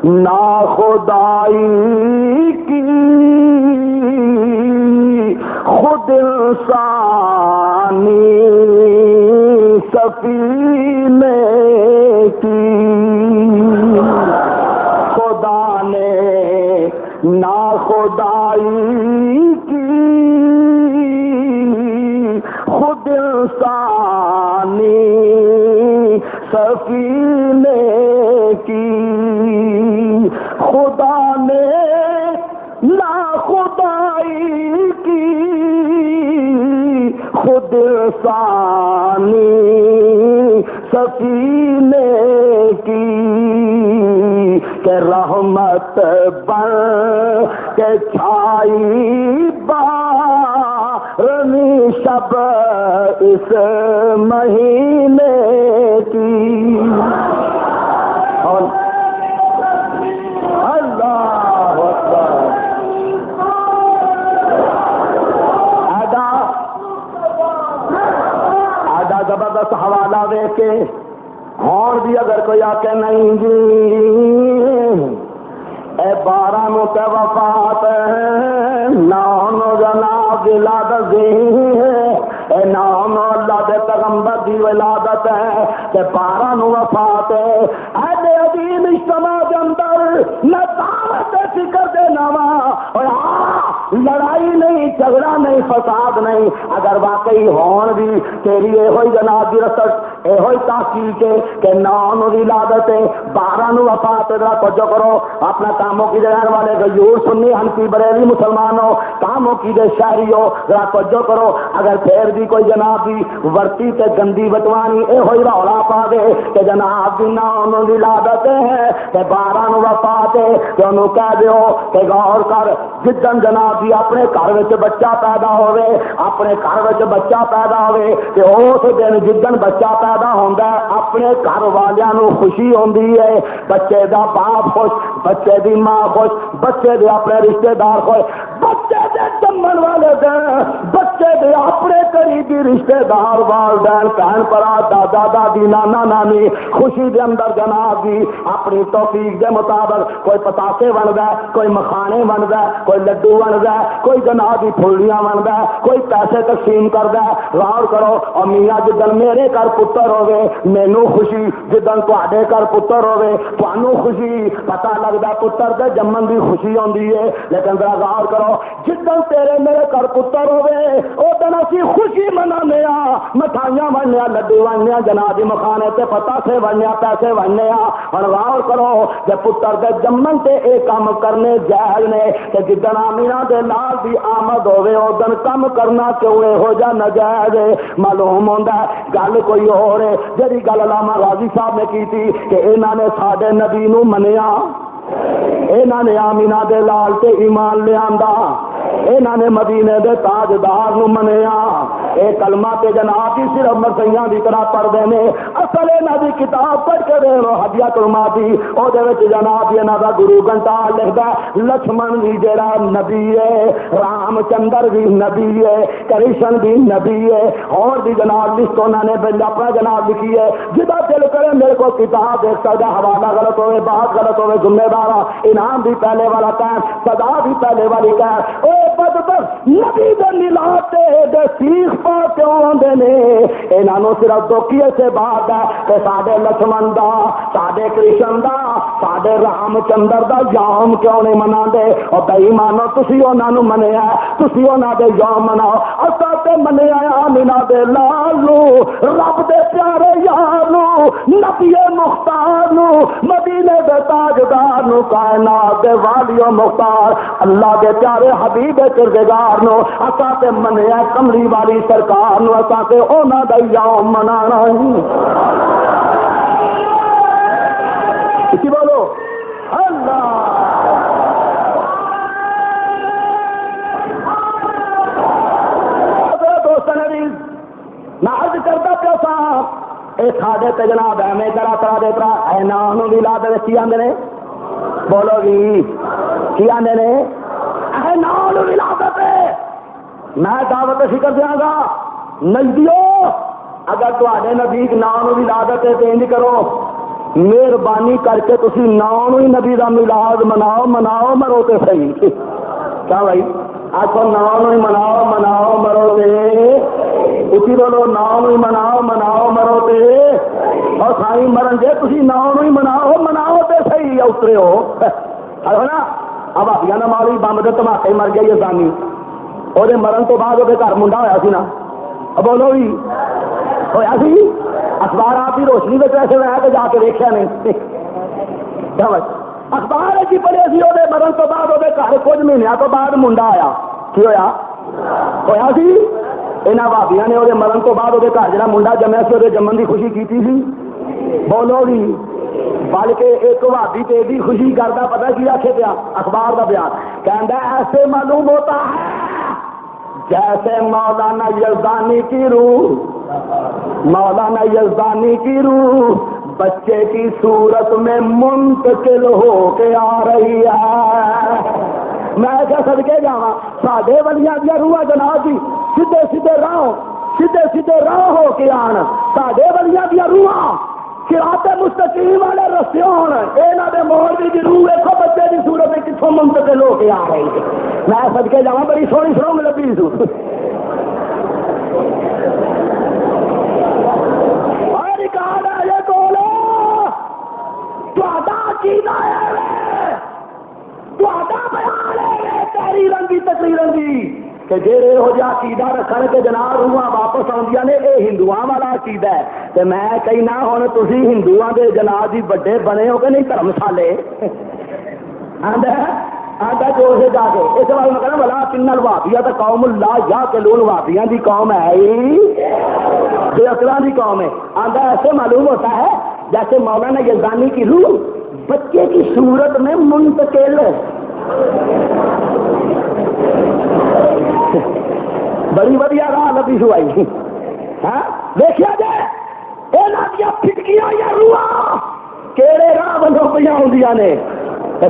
نا خدائی کی خود انسانی سفینے کی، خدا نے نا خدائی کی خود انسانی سفینے کی، خدا نے نا خدائی کی خود انسانی سفینے کی، کہ رحمت بن کے چھائی بارہویں شب اس مہینے کی۔ اللہ اکبر۔ ایڈا زبردست حوالہ دے کے اور بھی اگر کوئی آ کے نہیں جی اے 12 نو تے وفات نام جناب ولادت دی اے نام اللہ دے پیغمبر دی ولادت ہے تے 12 نو وفات ہے۔ اے دے عظیم اجتماع دے اندر نہ دعوت فکر دے نوا اور لڑائی نہیں، جھگڑا نہیں، فساد نہیں، اگر واقعی ہون بھی تیری یہ ہوئی جناب دی رسٹ یہ ہوئی تحقیق کہ 9 نو ولادت ہے 12 نو وفات ہے۔ ذرا توجہ کرو، اپنا کاموں کی جگہ والے غیور سنی حنفی بریلی مسلمانوں، کاموں کی جگہ شہری ہو، ذرا توجہ کرو، اگر پھر بھی کوئی جناب دی ورتی تے گندی بتوانی اے ہوئی رولا پا دے کہ جناب دی 9 نو ولادت ہے تے 12 نو وفات ہے تے انہوں کہہ دیو کہ غور کر جدن جناب دی اپنے گھر وچ بچہ پیدا ہوئے، اپنے گھر وچ بچہ پیدا ہوئے تے اس دن جدن بچہ پیدا ہوندا ہے اپنے گھر والیاں نو خوشی ہوندی ہے، بچے دا باپ خوش، بچے دی ماں خوش، بچے دے اپنے رشتہ دار خوش، بچے دے جمن والے دن بچے دے اپنے قریبی رشتہ دار والدین بہن بھرا دادا دادی نانا نانی خوشی دے اندر جناب دی اپنی توفیق دے مطابق کوئی پتاسے بندا ہے، کوئی مکھانے بندا ہے، کوئی لڈو بندا ہے، کوئی جناب دی پھلیاں بندا ہے، کوئی پیسے تقسیم کردا ہے۔ غور کرو اور میاں جدن میرے گھر پتر ہوے مینوں خوشی، جدن تواڈے گھر پتر ہوے تانوں خوشی، پتہ لگدا پتر دے جمن دی خوشی ہوندی ہے، لیکن ذرا غور کرو جدن تیرے میرے گھر پتر ہوے او دن اسی خوشی منانے آ، مٹھائیاں بننے آ، لڈو بننے آ، جناب دی مکھانے تے پتاسے بننے آ، پیسے بننے آ۔ ہن غور کرو جے پتر دے جمن تے اے کام کرنے جائز نے تے جدن آمینہ دے لال دی آمد ہوے او دن کم کرنا کیوں ہو جا ناجائز ہے؟ معلوم ہوندا ہے گل کوئی اور ہے، جڑی گل علامہ غازی صاحب نے کی تھی کہ انہاں نے ساڈے نبی نو منیا، انہاں نے آمینہ دے لال تے ایمان لے آندا، انہاں نے مدینے دے تاجدار نو منیا، اے کلمہ تے جناب دی صرف مرثیاں دی طرح پڑھدے نے، اصل انہاں دی کتاب پڑھ کے دیکھو ہدیۃ المادی او دے وچ جناب انہاں دا گرو گھنٹال لکھدا لکشمن بھی جڑا نبی ہے، رام چندر بھی نبی ہے، کرشن بھی نبی ہے، اور بھی جناب لسٹ انہاں نے اپنا جناب لکھی ہے، جدا دل کرے میرے کو کتاب دیکھ سکتا، حوالہ غلط ہوئے بات غلط ہوئے ذمہ دار انعام بھی پہلے والا کہہ، سزا بھی پہلے والی کہہ۔ اے بدبخت نبی دے ملاتے دے سیخ پا کیوں آندے نے؟ انہاں نوں صرف دوکیے سے بات ہے کہ ساڈے لکشمن دا، ساڈے کرشن دا، ساڈے رام چندر دا یوم کیوں نہیں مناندے؟ اور بے ایمانو تسی انہاں نوں منیا، تسی انہاں دے یوم مناؤ، اساں تے منیا آمینہ دے لال نوں، رب دے پیارے یار نوں، نبی مختار نوں، مدینے دے تاجدار نوں، کائنات دے والی و مختار اللہ دے پیارے حبیب کردگار نو، اساں تے منیا کملی والی سرکار نو، اساں تے انہاں دا یوم منانا ہے۔ اسی بولو اللہ میں عرض کرتا پیا سا اے ساڈے تے جناب ایویں طرح طرح دے طرح اے نام نو ولادت کی آندے نے، بولو جی کی آندے نے؟ اے نام ولادت ہے۔ میں دعوت فکر دیاں گا نزدیو اگر تواڈے نزدیک نام نو ولادت ہے تو انج کرو، مہربانی کر کے تسی نام ہی نبی دا میلاد مناؤ، مناؤ مرو تے صحیح. کیا بھائی آخو نام ہی مناؤ، مناؤ مرو تے اسی بولو، نام ہی مناؤ، مناؤ مرو تے. اور سائی مرن جے تسی نام ہی مناؤ، مناؤ تے صحیح اترے ہو ہے نا. اب آپیاں نہ ماری بمب دے دھماکے مر گیا یزدانی، وہ مرن تو بعد وہ گھر منڈا ہوا سی نا. بولو بھی ہوا سی، اخبار آپ کی روشنی میں پیسے لیا تو جا کے دیکھا نہیں. اخبار کی پڑھے سی وہ مرن تو بعد وہ گھر کچھ مہینوں تو بعد منڈا آیا. کی ہوا سی یہاں بھابیاں نے وہ مرن تو بعد وہ گھر جا منڈا جمیا سی وہ جمن کی خوشی کی سی. بولو بھی بلکہ ایک بھابی تو یہ خوشی کرتا پتا کی آخے پیا اخبار کا بیان کہہ ایسے معلوم ہوتا ہے جیسے مولانا یزدانی کی روح، مولانا یزدانی کی روح بچے کی صورت میں منتقل ہو کے آ رہی ہے. میں کیا صدقے جاواں ساڈے ولیاں دیا روح جناب جی سیدھے سیدھے راہ ہو کے آن. ساڈے ولیاں دیا روح صراط مستقیم والے رستے ہون، یہاں دے مولوی دی روح دیکھو بچے کی صورت میں کتوں منتقل ہو کے آ رہی ہے. میں صدقے جاواں بڑی سونی سونگ لبی سو. تیری رنگی تکری رنگی کہ جہے یہو جہاں عقیدہ رکھنے کے جناب روحاں واپس آدیاں نے یہ ہندوؤں والا عقیدہ ہے. تو میں کہنا ہوں تھی ہندوؤں کے جناب جی بڑے بنے ہو کہ نہیں دھرمشالے آدھا جو سے جا کے اس بارے میں کہنا بلا کنل وابیا تو قوم اللہ یا کلون وابیاں دی قوم ہے ہی اکرا دی قوم ہے. آدھا ایسے معلوم ہوتا ہے جیسے مولانا یزدانی کی روح بچے کی صورت میں منتقل بڑی ودیا راہ لبی سوائی. دیکھا جائے یہاں پھٹکیاں یا روح کہڑے راہ بندوں پہ آدیاں نے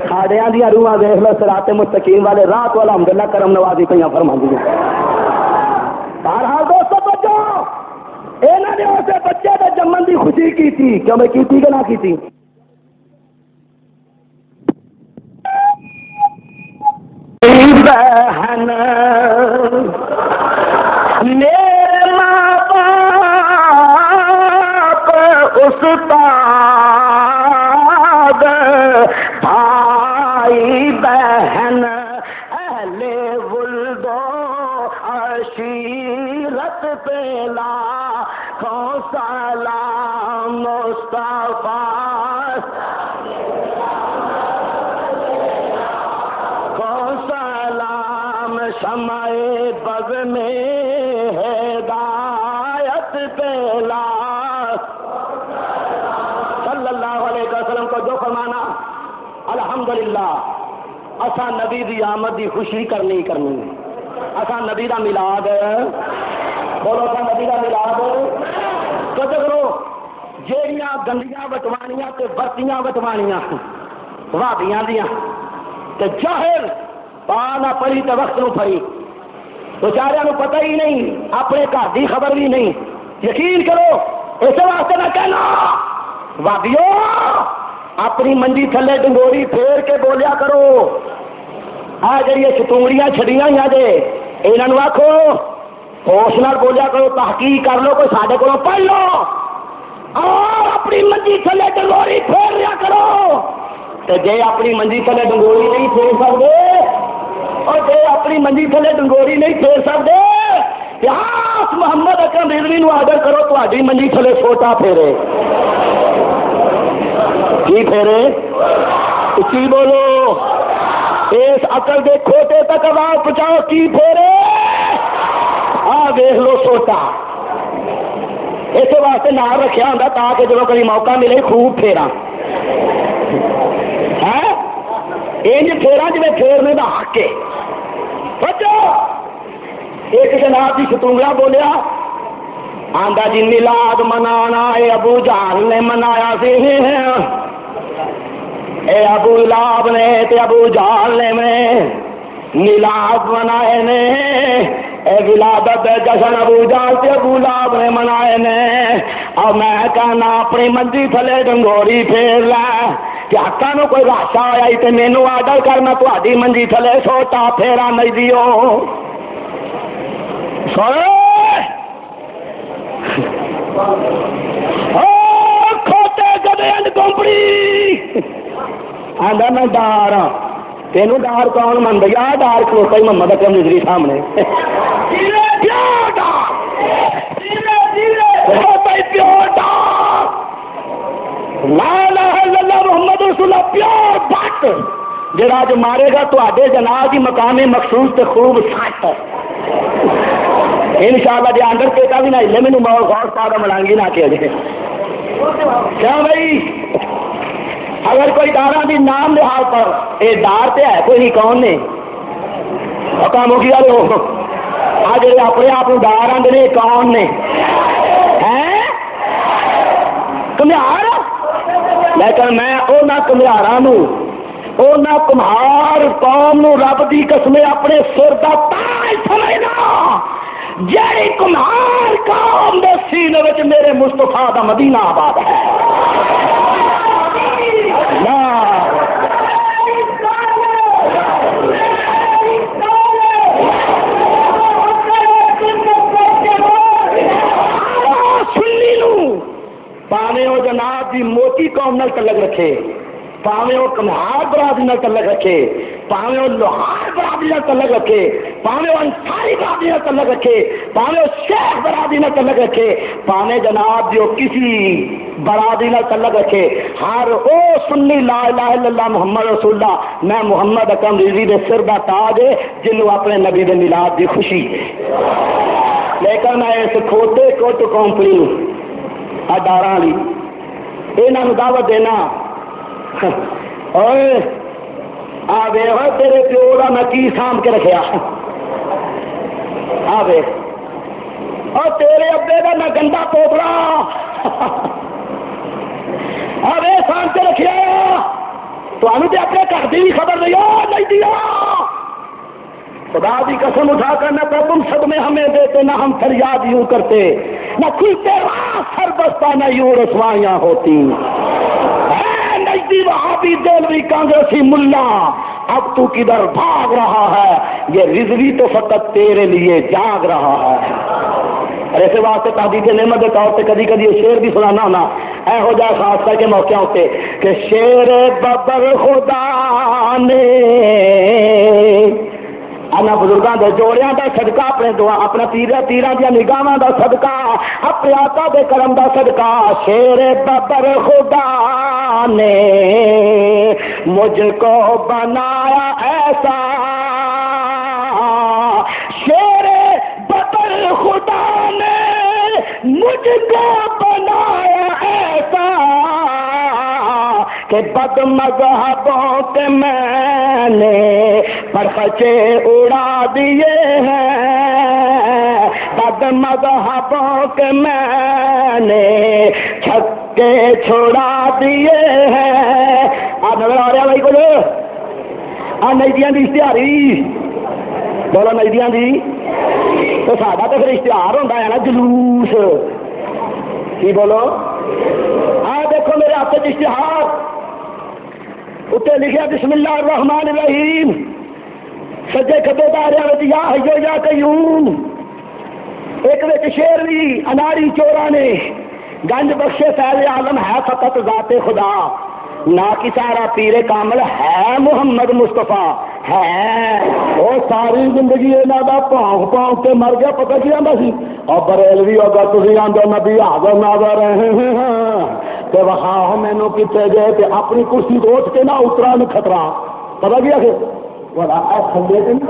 ساڑیاں دیا روحاں دیکھ لو صراط مستقیم والے رات والا الحمدللہ کرم نوازی پہ فرما دی. بہرحال دوستو بچو یہاں نے اسے بچے کے جمن کی خوشی کی تھی کیوں میں کی تھی کہ نہ کی تھی. بہن میرے ماں باپ استاد بھائی بہن اہل ولد و عشیرت پہ لاکھوں سلام مصطفیٰ شمع بز میں ہدایت پہلا صلی اللہ علیہ وسلم کو جو فرمانا الحمدللہ اسا نبی دی آمد دی خوشی کرنی اسا نبی دا میلاد بولو اسا نبی دا میلاد تو کرو جیڑیاں گندیاں وٹوانیاں تے برتیاں وٹوانیاں وابیاں دیاں تے جاہل پانا پڑی تو وقت نو پڑی بیچارے نو پتہ ہی نہیں اپنے گھر کی خبر بھی نہیں. یقین کرو اس واسطے میں کہنا وابیو اپنی منجی تھلے ڈنگوری پھیر کے بولیا کرو. آ جڑی ستونگڑیاں چھڑیاں ہوئی جے یہاں آخو ہوش نال بولیا کرو، تحقیق کر لو، کوئی سارے کو پڑھ لو اور اپنی منجی تھلے ڈنگوری پھیر لیا کرو. جے اپنی منجی تھلے ڈنگوری نہیں پھیر سکتے اور جے اپنی منجی تھلے ڈنگوری نہیں پھیر سکتے پیاس محمد اکرم رضوی نو آرڈر کرو تہاڈی منجی تھلے چھوٹا پھیرے. کی پھیرے؟ اچھی بولو، اس عقل دے کھوٹے تک آواز پہنچاؤ. کی پھیرے؟ آ دیکھ لو چھوٹا. اس واسطے نام رکھا ہوں تاکہ جب کبھی موقع ملے خوب پھیرا انج پھیرا جی پھیرنے کا حق ہے. بچو ایک جناب کی ستونگڑا بولیا آندا جی میلاد منانا اے ابو جہل نے منایا سی، اے ابو لہب نے تے ابو جہل نے میلاد منائے نے، اے ولادت جشن ابو جہل تے ابو لہب نے منائے نے، اور میں کہنا اپنی منجی تھلے ڈنگوری پھیر لے کہ حقا نو کوئی راشا ہویا تے مینوں آرڈر کر میں تہاڈی منجی تھلے سوٹا پھیرا نہیں دیو کھوتے گدے کمپنی آندا میں ڈار ہاں، تینوں ڈار کون من گیا؟ ڈار کھلوتا ہی محمد اکرم نظری سامنے محمد رسول اللہ پیور بٹ جڑا جو مارے گا تو جناب کی مقام مخصوص تے خوب سٹ انشاءاللہ جی اندر پیٹا بھی نہ ہلے مینوں مول غور پادا ملانگی نہ کہ کیوں بھائی اگر کوئی داراں دی نام لحاظ پر اے دار تے ہے کوئی کون نے کام ہو گیا لو آ جڑے اپنے آپ دار آندے نے کون نے ہیں کمیار لیکن میں اونا کمیاراں نو اونا کمہار قوم نو رب دی قسم اپنے سر دا تاج سمجھنا جیڑی کمہار قوم دے سینے وچ میرے مصطفیٰ دا مدینہ آباد ہے سنی نو پاویں او جناب دی موٹی قوم نال تعلق رکھے، پاویں وہ کمہار برادری نال تعلق رکھے، پاویں وہ لوہار برادری نال تعلق رکھے، پاویں وہ انصاری برادری نال تعلق رکھے، پاویں وہ شیخ برادری نال تعلق رکھے، پاویں جناب جو کسی برادری نال تعلق رکھے، ہر او سنی لا الہ الا اللہ محمد رسول اللہ میں محمد اکرم رضوی دے سر دا تاج ہے جنوں اپنے نبی دے میلاد دی خوشی ہے، لیکن میں اس کھوتے کوٹ کمپنی اداراں لی انہاں نوں دعوت دینا اوے آوے ہو تیرے پیو دا میں کی سام کے رکھیا آوے اور تیرے ابے دا میں گندا پوتڑا آوے سام کے رکھیا تو انہوں تے اپنے گھر دی بھی خبر نہیں دیا خدا دی قسم اٹھا کر نہ تم صدمے ہمیں دیتے نہ ہم فریاد یوں کرتے نہ کھلتے راہ سر بستہ نہ یوں رسوائیاں ہوتی نجدی وہابی دولوی کانگریسی ملا اب تو کدھر بھاگ رہا ہے یہ رضوی تو فقط تیرے لیے جاگ رہا ہے اور ایسے واسطے تحدید نعمت کے طور پہ کبھی کبھی یہ شعر بھی سنانا ہونا اے ہو جائے خاص کر کے موقع ہوتے کہ شیر ببر خدا نے انا بزرگاں دے جوڑیاں دا صدقہ اپنے دعا اپنا تیراں دیا نگاہاں دا صدقہ اپنے آقا دے کرم دا صدقہ شیر ببر خدا نے مجھ کو بنایا ایسا شیر ببر خدا نے مجھ کو بنایا ایسا کہ بد مذہبوں کے میں نے پرخچے اڑا دیے ہیں بد مذہبوں کے میں نے چھکے چھڑا دیے ہیں آپ نظر آ رہا بھائی بولو آ نجدیاں دی اشتہاری بولو نجدیاں دی تو ساڈا تو پھر اشتہار ہوتا ہے نا جلوس کی بولو آ دیکھو میرے ہاتھ اشتہار اتنے لکھا بسم اللہ الرحمن الرحیم سجے کھبے دارے یا حیو یا قیوم ایک وچ شیر بھی اناری چورا نے گنج بخشے فیض عالم ہے فقط ذات خدا نہ کی سارا پیر کامل ہے محمد مصطفیٰ ہے وہ ساری زندگی یہاں کا پونک پونک کے مر گیا پتہ کی آتا سی اور بریلوی اگر تھی آدھے نبی حاضر ناظر رہے ہیں تو وہاں مینو کتنے گئے کہ اپنی کرسی کو اٹھ کے نہ اترا نہ خطرہ پتہ کیا کہ بڑا تھلے سے نہیں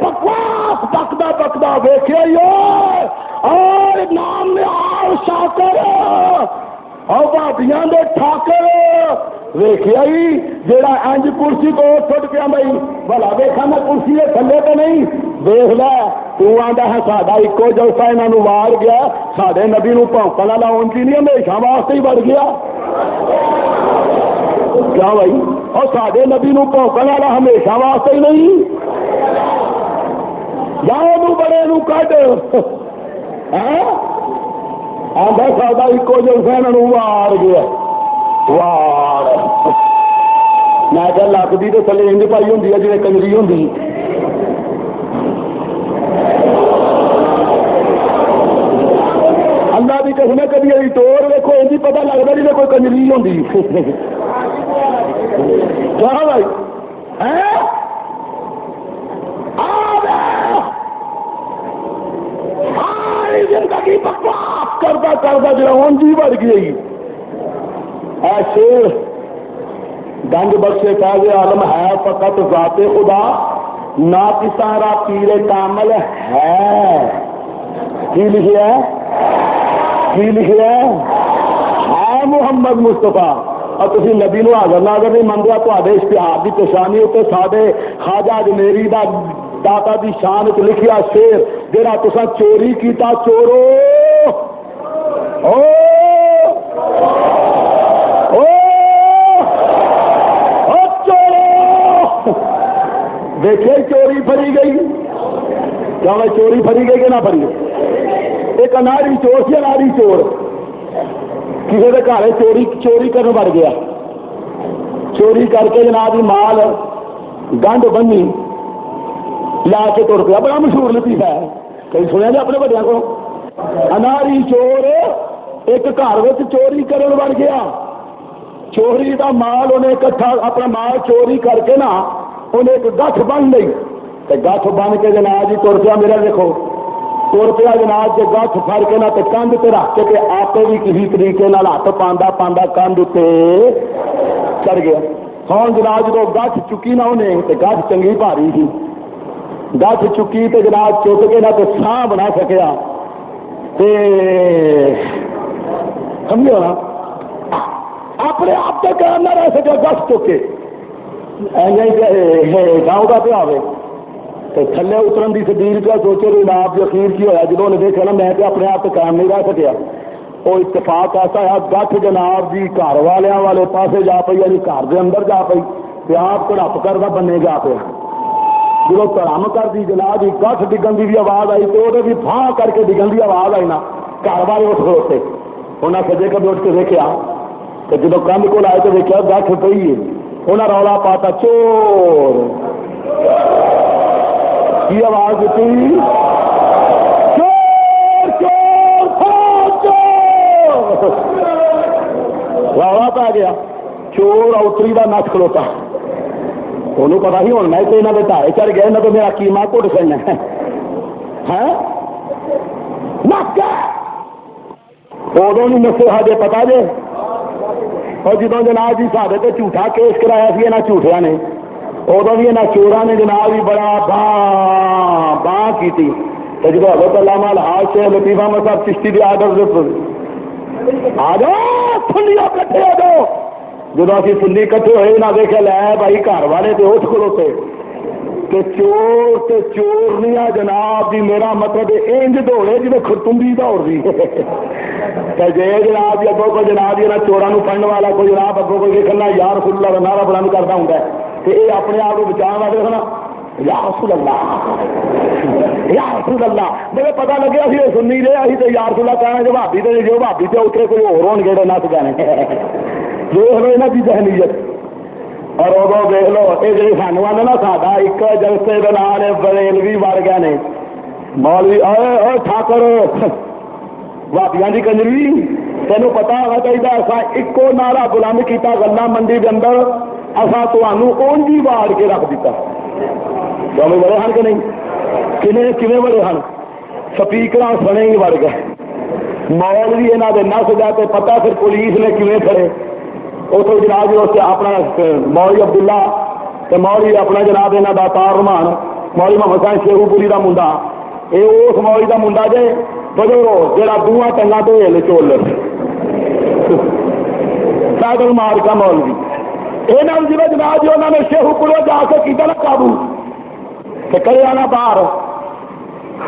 بکواس پکدا پکدا ویکھے اور نام میں آر شاکر اور بھابیاں دے ٹھاکر ویکھیا ہی جیڑا انج کرسی کو اٹھ کے بھائی بھلا ویکھا میں کرسی دے تھلے تو نہیں دیکھ لے تو آندا ہے ساڈا ایکو جلسہ انہاں نوں وار گیا ساڈے نبی نوں پونکا لاؤن کی نہیں ہمیشہ واسطے ہی بڑھ گیا کیا بھائی اور سارے نبی نو بھونکن والا ہمیشہ واسطے ہی نہیں، جاؤ بڑے نو کٹ آدھا سادہ ایکو جو سین وار گیا وار، میں کیا لکتی تو تھلے انج پائی ہوں جی کنجری ہوں۔ اللہ کی قسم کبھی ابھی ٹور دیکھو یہ پتا لگتا جی کوئی کنجری ہوتی کیا بھائی زندگی بکواس کرتا کرتا جا اونجی بڑھ گئی ایسے گنج بخشے تاج عالم ہے فقط ذات خدا نہ کسارا پیر کامل ہے، کی لکھا کی لکھا ہے محمد مصطفیٰ، اور تھی نبی نو حاضر ناظر نہیں منگیا تے اشتہار کی پچھانی اتنے سارے خواجہ اجمیری دا داتا دی شان چ لکھیا شیر جہاں تسا چوری کیتا چورو او دیکھے چوری پھڑی گئی، کیا میں چوری پھڑی گئی کہ نہ پھڑی گئی؟ ایک اناری چور سی، اناری چور کسی کے گھر چوری کرنے بڑھ گیا، چوری کر کے جناب مال گنڈ بنی لا کے تر پیا، بڑا مشہور لطیفہ ہے، کئی سنیا جی اپنے بڑوں کو۔ اناری چور ایک گھر چوری کرنے بڑھ گیا، چوری کا مال انہیں اکٹھا اپنا مال چوری کر کے نا انہیں ایک گٹھ بن لی، گٹھ بن کے جناب جی تر پیا، میرا دیکھو تر پیا جناب کے گٹھ پھڑ کے نہ کندھ تے رکھ کے آپ بھی کسی طریقے ہاتھ پاندا پاندا کندھ اتنے چڑھ گیا۔ ہوں جناب جب گٹھ چکی نہ انہیں تو گٹھ چنگی بھاری تھی، گٹھ چکی تو جناب چک کے نہ تو ساہ بنا سکیا، سمجھو نا اپنے آپ سے کام نہ رہ سکے، گٹھ چک کے گاؤں کا پیا ہوئے تو تھلے اترن کی سدیر کیا سوچے بھی آپ اخیر کی ہوا جب انہیں دیکھا نا میں تو اپنے آپ سے قائم نہیں رہ سکیا، وہ اتفاق ایسا ہے گٹھ جناب جی گھر والوں والے پاسے جا پی، یعنی گھر کے اندر جا پی، آپ کڑپ کرتا بننے جا پیا، جب کڑم کر دی جناب جی گٹھ ڈگن کی بھی آواز آئی تو وہ بھی پھاں کر کے ڈگن کی آواز آئی نا، گھر والے اٹھ کھڑوتے، انہیں سجے کبھی اٹھ کے دیکھا تو جب کندھ کو آئے تو دیکھا گٹھ پی ہے، انہیں رولا پاتا چور کی آواز دیتی چور چور چور، رولا پا گیا، چور اوتری کا نس کھلوتا، انہوں پتا ہی ہوں میں تو یہاں کے دھارے چڑھ گیا، یہاں تو میرا کیما گھٹ سکنا ہے ادو نہیں نسے ہجے پتا جے، اور جدو جناب جی سارے تو جھوٹا کیس کرایا سی یہاں جھوٹیا نے، ادو بھی یہاں چوراں نے جناب بھی بڑا باں کی تھی، تو جب حضرت علامہ الحاج شیخ لطیف احمد صاحب چشتی کے آرڈر آ جاؤ سنیا کٹھے آ جاؤ، جب اسی سنی کٹھے ہوئے نہ دیکھے لے بھائی گھر والے تو اٹھ کھڑوتے کہ چور تے چورنیا جناب جی، میرا مطلب انج دوڑے جی خرتمبی دوڑ دی جی جناب جی اگوں کوئی جناب جی چوراں پڑھنے والا کوئی جناب اگوں کوئی دیکھنا یا رسول اللہ کا نعرہ بلند کرتا ہوں تو یہ اپنے آپ کو بچاؤ والے دیکھنا یا رسول اللہ یا رسول اللہ، مجھے پتا لگے ابھی یہ سنی رہے ابھی تو یا رسول اللہ کہنا جو بھابی تو جو بھابی سے اترے کوئی ہو گے نس گانے دیکھ لو یہاں کی ذہنیت، اور ادو دیکھ لو یہ جی سانو آدھے نا ساڈا ایک جلسے کے نال بریلوی وڑ گئے نے مولوی ٹھاکر بھابیاں کی کنجری، تینوں پتا ہونا چاہیے اصا ایکو نعرہ بلند کیتا گلا منڈی کے اندر، اصا تمہوں اونجی واڑ کے رکھ دیتا، تمہیں بڑے ہیں کہ نہیں، کھے بڑے ہیں سپیکر سنے ہی وڑ گئے، مولوی یہاں کے نس گئے، پتا پھر پولیس نے کھے کھڑے اتو جناب جی اس اپنا مولوی عبداللہ تو مولوی اپنا جناب یہاں کا تار رحمان مولوی محمد صاحب شیخو پوری کا منڈا، یہ اس مولوی کا منڈا جے بجو جا دونوں ٹنگا تو ہل چول پیدل مار کا مولوی، یہ جی جناب جی انہوں نے شیخو پورے جا کے کیا نا قابو کہ کرے آنا باہر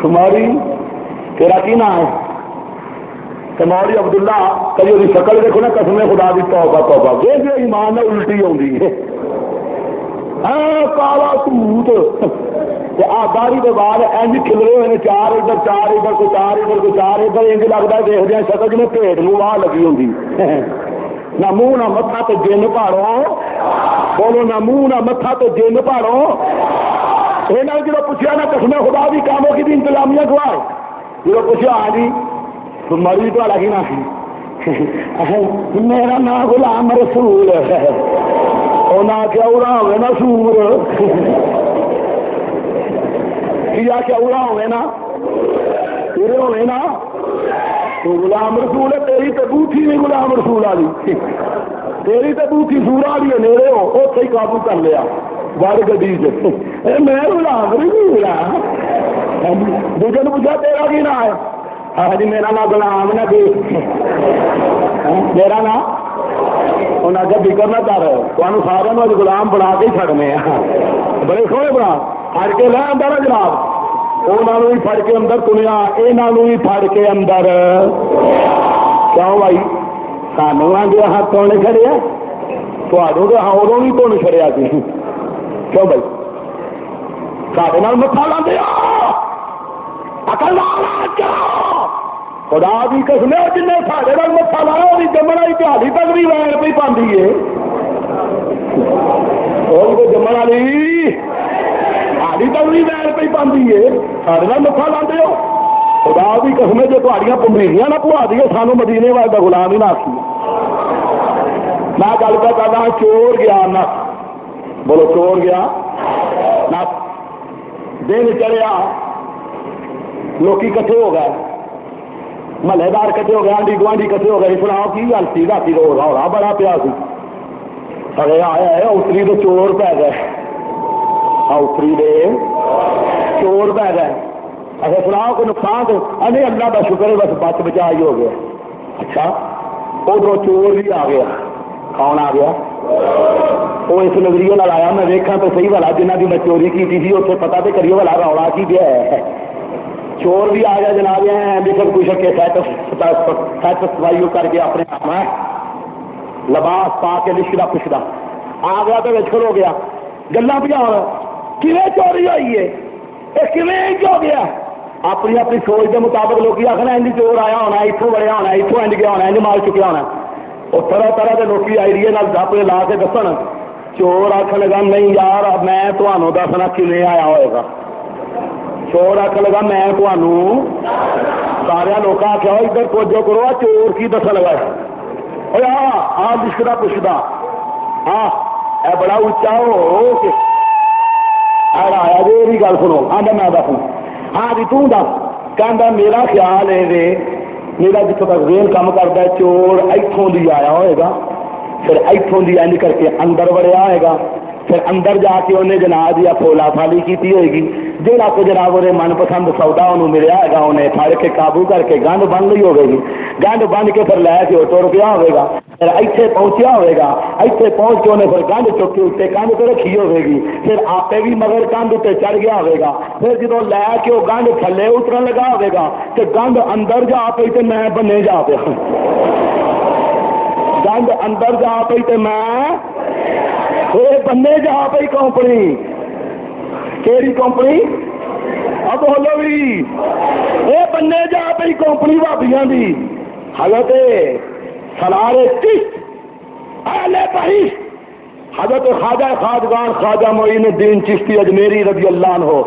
مولوی تیرا کی نام ہے مولوی عبداللہ، کبھی وہ شکل دیکھو نا قسم خدا دی توبہ توبہ، یہ جو ایمان ہے الٹی آتی ہے کالا سوٹ داڑھی کے بعد انج کھلرے ہوئے چار ادھر کو چار ادھر کو چار ادھر انج لگتا ہے دیکھتے ہیں شکل جی بھیڑ نو واہ لگی ہوں نہ منہ نہ متھا تو جن پاڑو بولو نہ منہ نہ متھا تو جن پاڑو یہ جب پوچھا نہ قسم خدا بھی کاموں کی انتظامیہ گوا جب پوچھا ہاں جی مری تو الگ ہی نہ میرا نام غلام رسول ہے انہیں کیا اڑا ہوئے نا سور کیا اڑا ہوئے نا پورے ہوئے نا تو غلام رسول ہے تیری تو بوٹھی نہیں غلام رسول والی تیری تو بوٹھی سور والی ہے میرے ہو اتنے ہی قابو کر لیا بڑ گڈی سے میں غلام رسول ہاں دوسرے نے پوچھا تیرا کی نام ہے ہاں جی میرا نام غلام نہ میرا نام انہیں اگر فکر نہ کر تمہیں سارے غلام بنا کے ہی چڑنے بڑے سونے بنا پڑ کے لے اندر جناب انہوں بھی پڑ کے اندر تنیا یہاں بھی پڑ کے اندر کیوں بھائی سانو آگے ہاتھ توڑنے چڑیا تھوڑوں کے ہاں ادو بھی تون چڑیا سی کیوں بھائی سارے متھا لاندے خدا بھی قسم جن سارے متھا لایا وہ جمن والی تہاڑی تک بھی وین پہ پاندی ہے جمن والی تہاڑی تک بھی وین پہ پاندی ہے سارے متھا لاندے ہو خدا بھی قسم جو تہاڑیاں پمریریاں نہ پوا دیے سانو مدینے والے کا غلام ہی نہ آخی میں گل کر کرنا چور گیا نہ بولو چور گیا نہ دن چڑھیا لوگ کٹھے ہو گئے محلے دار کٹھے ہو گئے آنڈی گوانڈی کٹھے ہو گئے سناؤ کی گل سی رات رولا بڑا پیا سی سڑے آیا ہے اتری تو چور پی گئے اتری دے چور پی گئے اچھا سناؤ کوئی نقصان تو نہیں اللہ کا شکر ہے بس بچ بچا ہی ہو گیا اچھا ادھر چور بھی آ گیا کون آ گیا وہ اس نظریے نال آیا میں ویکھاں تو صحیح والا جنہ کی میں چوری کی تھی اتنے پتا تو کریے والا رولا کی گیا ہے چور بھی آ گیا جناب بشک کشک کے سیٹ صفائی کر کے اپنے آپ میں لباس پا کے لشکا پچھدا آ گیا تو وچ ہو گیا گلا بھی کیویں چوری ہوئی ہے یہ کیویں ہو گیا اپنی اپنی سوچ کے مطابق لوگ آخر انج چور آیا ہونا اتوں بڑھیا ہونا اتوں انج گیا ہونا انج مال چکیا ہونا وہ طرح طرح کے لوگ آئیڈیا گپ لا کے دسن چور آخ لگا نہیں یار میں تمہوں دسنا کیویں آیا ہوئے گا چور آخ لگا میں تمہوں سارے لوگ آخیا ادھر توجہ کرو چور کی دس لگا آ لشکتا پوچھتا ہاں بڑا اچا ہو کے آیا جی یہ گل سنو آدھا میں دس ہاں جی توں دس کہ میرا خیال ہے میرا جتوں تک ذہن کام کرتا ہے چور اتوں دی آیا ہوئے گا پھر اتوں دی انج کر کے اندر وڑیا ہوئے گا پھر اندر جا کے انہیں جناب یا پھولا پھالی کی ہوئے گی جہاں کو جناب وہ من پسند سودا انہوں ملیا ہے انہیں پھڑ کے قابو کر کے گند بن لی ہوگی گند بن کے پھر لے کے وہ تر گیا ہوگا پھر اتنے پہنچیا ہوئے گا اتنے پہنچ کے انہیں پھر گند چک کے اتنے کندھ پہ رکھی ہوئے گی پھر آپ بھی مگر کندھ اتنے چڑھ گیا ہوگا پھر جدو لے کے وہ گند تھلے اترن لگا ہوگا تو گند اندر جا پی تو میں بنے جا پیا گند اندر جا پی تو میں بننے جا پی کمپنی کیڑی کمپنی اب بولو بھی یہ بننے جا پی کمپنی بھابیاں دی حضرت سلارے چشت اہل بہشت حضرت خواجہ خواجگان خواجہ معین الدین چشتی اجمیری رضی اللہ عنہ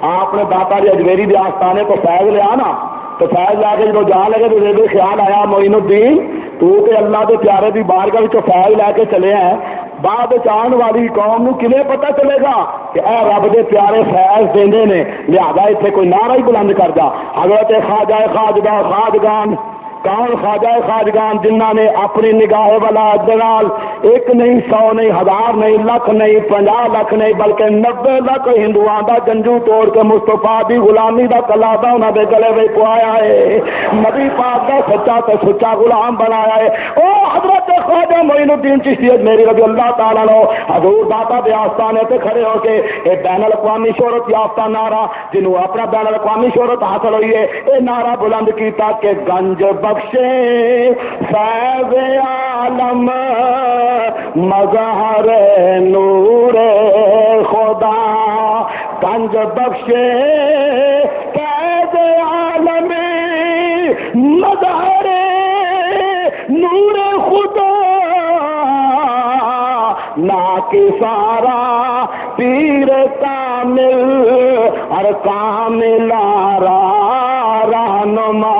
آپ نے داتا جی اجمیری کے آستانے کو فیض لیا نا تو فیض لا کے جب جان لگے تو میرے خیال آیا معین الدین تو اللہ کے پیارے کی بارگاہ فیض لے کے چلے ہیں بعد چاہن والی قوم نو کیویں پتہ چلے گا کہ اے رب دے پیارے فیض دیندے نے لہذا اتنے کوئی نعرہ ہی بلند کر دا حضرت خواجہ خواجہ خواجگان کون خواجہ خواجگان جنہ نے اپنی نگاہ والا جلال ایک نہیں 100 نہیں 1000 نہیں لاکھ نہیں 50 لاکھ نہیں بلکہ 90 لاکھ ہندوؤں دا جنجو توڑ کے مصطفیٰ دی غلامی دا کلادہ انہاں دے گلے وچ پوایا ہے نبی پاک دا سچا تے سچا غلام بنایا ہے او حضرت خواجہ معین الدین چشتی میری رضی اللہ تعالیٰ عنہ حضور داتا دے آستانے تے کھڑے ہو کے اے بین الاقوامی شہرت یافتہ نعرہ جنہوں اپنا بین الاقوامی شہرت حاصل ہوئی ہے اے نعرہ بلند کیتا کہ گنج بخشے فیض عالم مظہر نور گنج بخشے قید عالم مظہر نور خدا نا کے سارا پیر کامل اور کامل رہنما.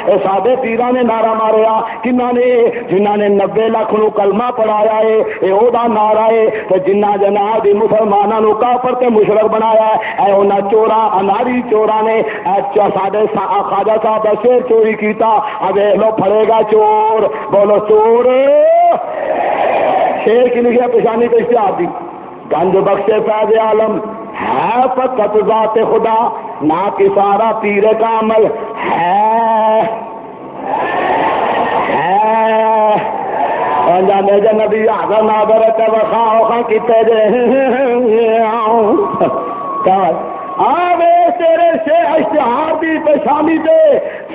اے سادے پیراں نے نعرہ ماریا کنہاں نے؟ جنہاں نے 90 لاکھ نو کلمہ پڑھایا ہے. اے او دا نعرہ ہے. تے جنہاں جناب دی مسلماناں نو کافر تے مشرک بنایا ہے اے انہاں چوراں اناری چوراں نے اے ساڈے خواجہ صاحب دا شیر چوری کیتا. اب لو پھڑے گا چور. بولو چور. شیر کی لکھیا پیشانی پہ اشتہار دی. گنج بخشے فیض عالم ہے فقط ذات خدا نہ کہ سارا پیر کامل ہے. جانے جا نبی آگر نادر وخا کیتے جے آوے تیرے سے اشتہار دی پیشانی دے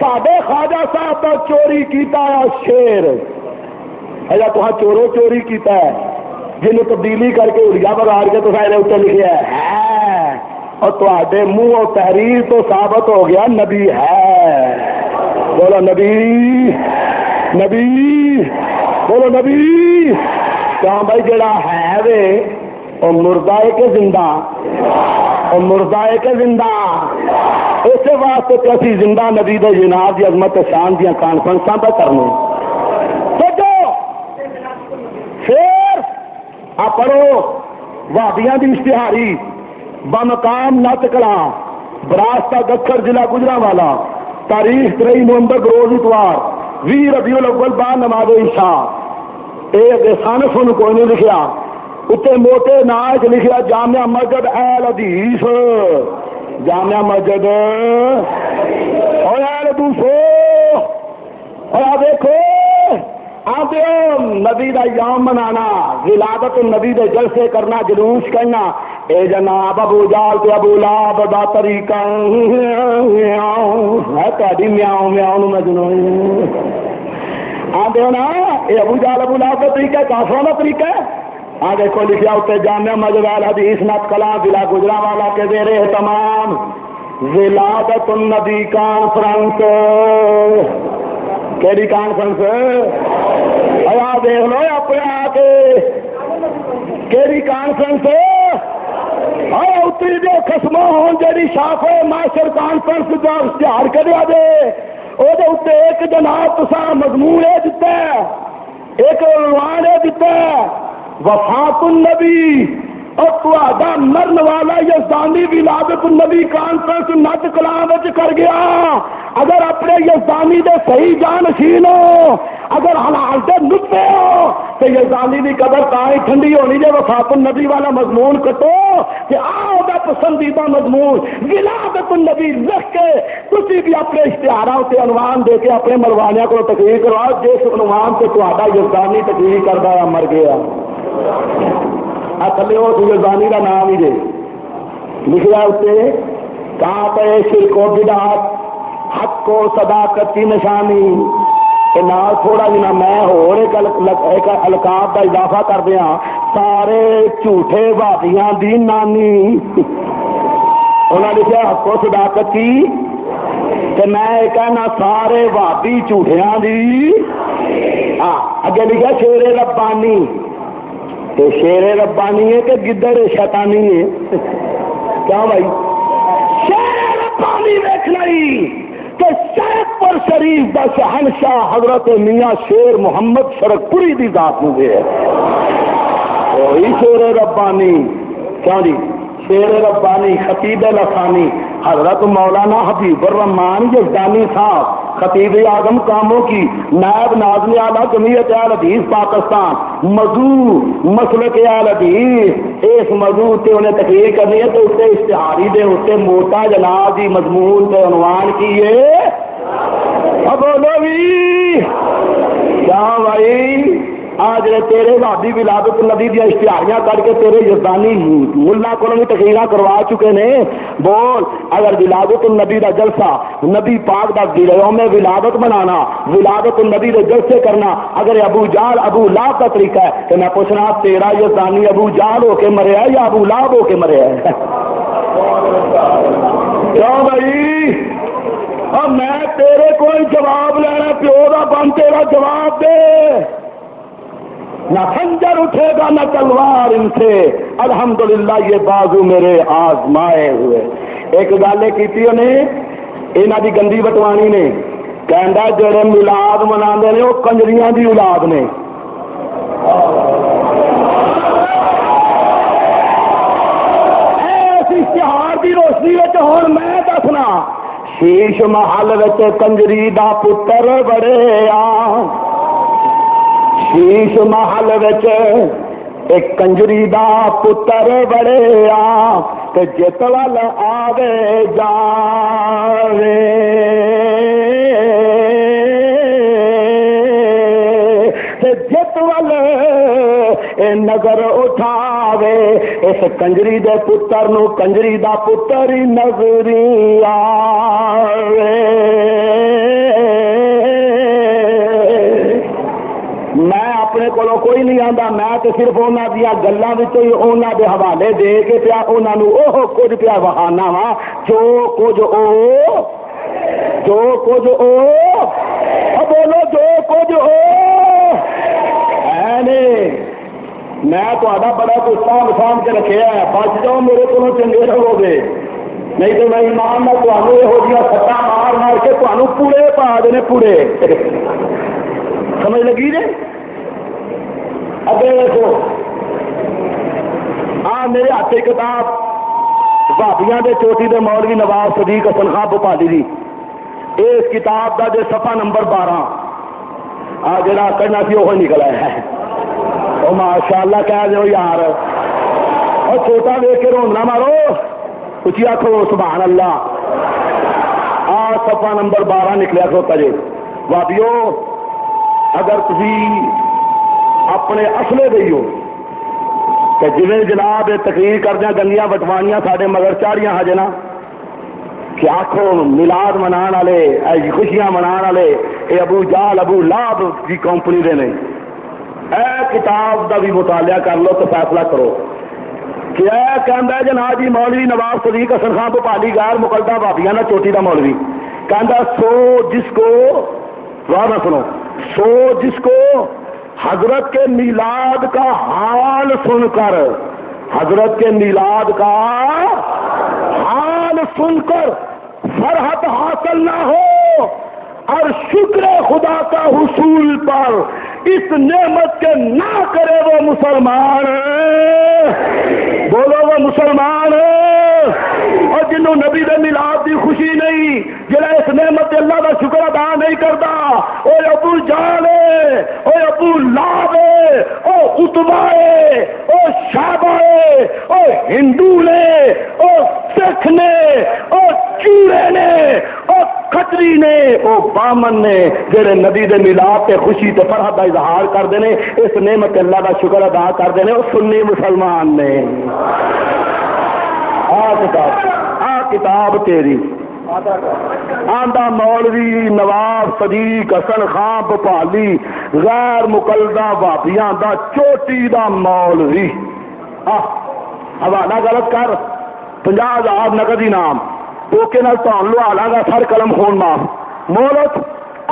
ساڈے خواجہ صاحب تو چوری کیتا ہے شیر. اجا تو چورو چوری کیتا ہے جنہوں تبدیلی کر کے اڑیا بگاڑ کے تو سارے اتنے لکھے ہے اور تھوڑے منہ اور تحریر تو ثابت ہو گیا نبی ہے. بولو نبی. نبی بولو نبی. کیوں بھائی جڑا ہے وے وہ مردہ ہے کہ زندہ؟ وہ مردہ ہے کہ زندہ؟ اس واسطے کہ اسی زندہ نبی دے جناب دی عظمت شان دیا کانفرنساں پہ کرنے. پڑھو وادیاں دی اشتہاری بمقام نت کلا براستہ دکھڑ ضلع گجرانوالا تاریخ 23 نومبر روز اتوار 20 ربیع الاول بعد نماز عشاء. اے سن سن کوئی نہیں لکھیا اتنے موٹے ناچ لکھیا جامعہ مسجد اہل حدیث. جامعہ مسجد اور اہل دوسرو اور دیکھو آتے نبی دا یوم منانا ولادت النبی دے جلسے کرنا جلوس کرنا. اے جناب ابو جال تے ابو لہب دا طریقہ ہے تہاڈی میاؤں میاؤں نو مجنوں آتے ہو نا. اے ابو جال ابو لہب دا طریقہ کافراں دا طریقہ ہے. آ دیکھو لکھیا اتنے جامعہ مسجد اہل حدیث نت کلاں ضلع گجرانوالا کے زیر اہتمام ولادت النبی کانفرنس. کیڑی کانفرنس؟ آیا دیکھ لو اپنے آ کے کیڑی کانفرنس آیا اتری جو قسم ہون جیڑی شاخ معاشر کانفرنس جو اشتہار کریا دے وہ اتنے ایک جناب تسا مضمون ہے دیتا ہے ایک عنوان ہے دیتا ہے وفات النبی اور تہاڈا مرن والا یزدانی ولادت النبی کانفرنس نت کلام کر گیا. اگر اپنے یزدانی دے صحیح جانشین ہو اگر حلال دے نطفے ہو تو یزدانی دی قدر تاں ٹھنڈی ہونی جے وفات النبی والا مضمون کٹو کہ آؤ دا پسندیدہ مضمون ولادت النبی لکھ کے تسی بھی اپنے اشتہاراں تے عنوان دے کے اپنے ملوانیاں کو تقریر کرواؤ جس عنوان سے تہاڈا یزدانی تقریر کردا ہے مر گیا. تھلے وہ یزدانی کا نام ہی دے لکھا اتنے کہاں پہ شرک و بدعت حق کو صداقت کی نشانی. نال تھوڑا جنا میں ہور ایک القاب کا اضافہ کر دیا سارے جھوٹے وادیاں دی نانی. انہوں نے لکھا حق و صداقت کی کہ میں کہنا سارے وادی جھوٹیاں دی. اگے لکھا شیر ربانی. کہ شیر ربانی ہے کہ گدڑ شیطانی ہے؟ کیا بھائی شیر ربانی دیکھنا ہی کہ شیخ پر شریف دا شہنشاہ حضرت میاں شیر محمد شرکپوری دی ذات میں ہے وہی شیر ربانی. کیوں جی شیر ربانی خطیب لسانی حضرت مولانا حبیب الرحمان یزدانی صاحب خطیب اعظم کاموں کی نائب ناظم اعلیٰ جمعیت اہل حدیث پاکستان موضوع مسلک اہل حدیث اس موضوع سے انہیں تقریر کرنی ہے تو اسے اشتہاری دے اسے موٹا جناب دی مضمون سے عنوان کیے. اب بولو بھی کیا بھائی آج تیرے وادی ولادت النبی دیا اشتہاریاں کر کے تیرے یزدانی ملا کو بھی تقریرا کروا چکے نے. بول اگر ولادت النبی دا جلسہ نبی پاک دا یوم ولادت منانا ولادت النبی دے جلسے کرنا اگر ابو جال ابو لہب کا طریقہ ہے تو میں پوچھنا تیرا یزدانی ابو جال ہو کے مریا یا ابو لہب ہو کے مریا ہے؟ کیوں بھائی؟ اور میں تیرے کوئی جواب لینا، پیو کا بن تیرا جواب دے۔ نہ خنجر اٹھے گا نہ تلوار ان سے، الحمدللہ یہ بازو میرے آزمائے ہوئے۔ ایک گل کی انہاں دی گندی بٹوانی نے، کہندا جڑے میلاد مناندے نے وہ کنجریاں دی اولاد نے۔ اس اشتہار دی روشنی وچ ہن میں دسنا، شیش محل وچ کنجری دا پتر بڑے آ، شیش محل وچ ایک کنجری دا پتر بڑے آ، تے جت ول آوے جاوے، تے جت ول نظر اٹھاوے، اس کنجری دے پتر نو کنجری دا پتر ہی نظری آوے۔ میں اپنے کولوں کوئی نہیں آندا، میں تو صرف انہاں دیاں گلاں وچ ہی انہاں دے حوالے دے کے پیا انہاں نو اوہ کچھ پیا وہانا وا جو کچھ بولو جو کچھ میں تہاڈا بڑا کچھ سام کے رکھیا ہے، بچ جاؤ میرے کولوں چنگے رہو گے، نہیں تو میں ایمان نال تہانوں یہو جہاں سٹا مار مار کے تہانوں پورے پا دینے پورے۔ سمجھ لگی جی؟ اگے دیکھو میرے ہاتھ کتاب بھابیاں دے چوٹی دے مولوی نواز صدیق حسن خان بھوپالی دی، اس کتاب دا جو صفحہ نمبر 12 جڑا کرنا سی وہ نکل آیا ہے۔ او ماشاء اللہ کہہ دو یار، اور چھوٹا دیکھ کے رونا مارو، اچھی آخو سبحان اللہ۔ صفحہ نمبر 12 نکلیا کھوتا جی۔ بھابیو اگر تسی اپنے اصلے دئی ہو کہ جویں جناب تقریر کردیا گندیاں بٹوانیاں ساڈے مگر چاڑیاں ہجے نا کہ آخو میلاد منان والے خوشیاں منان والے یہ ابو جال ابو لہب کی کمپنی دے نہیں، اے کتاب دا بھی مطالعہ کر لو تو فیصلہ کرو کہ اے کہندا ہے جناب جی مولوی نواز صدیق حسن خان بھوپالی غیر مقلدہ بھابیاں نا چوٹی دا مولوی کہندا سو جس کو نہ سنو، سو جس کو حضرت کے میلاد کا حال سن کر، حضرت کے میلاد کا حال سن کر فرحت حاصل نہ ہو اور شکر خدا کا حصول پر اس نعمت کے نہ کرے وہ مسلمان، بولو وہ مسلمان، اور جنہوں نبی دے میلاد دی خوشی نہیں، جڑا اس نعمت اللہ کا شکر ادا نہیں کرتا، او ابو جہل ہے، او ابو لہب ہے، او عتبہ ہے، او شیبہ ہے، او ہندو نے، او سکھ نے، او چوڑے نے، او کھتری نے، او بامن نے، جڑے نبی دے میلاد تے خوشی تے فرحت دا اظہار کردے نے، اس نعمت اللہ کا شکر ادا کردے نے، او سنی مسلمان نے۔ کتاب تیری آندا مولوی نواز صدیق حسن خان بھوپالی غیر مقلدہ بھابیاں دا چوٹی دا مولوی، حوالہ غلط کر 50,000 نقد انعام ٹوکے نال تہن لوا لاں گا، سر قلم خون معاف، مہلت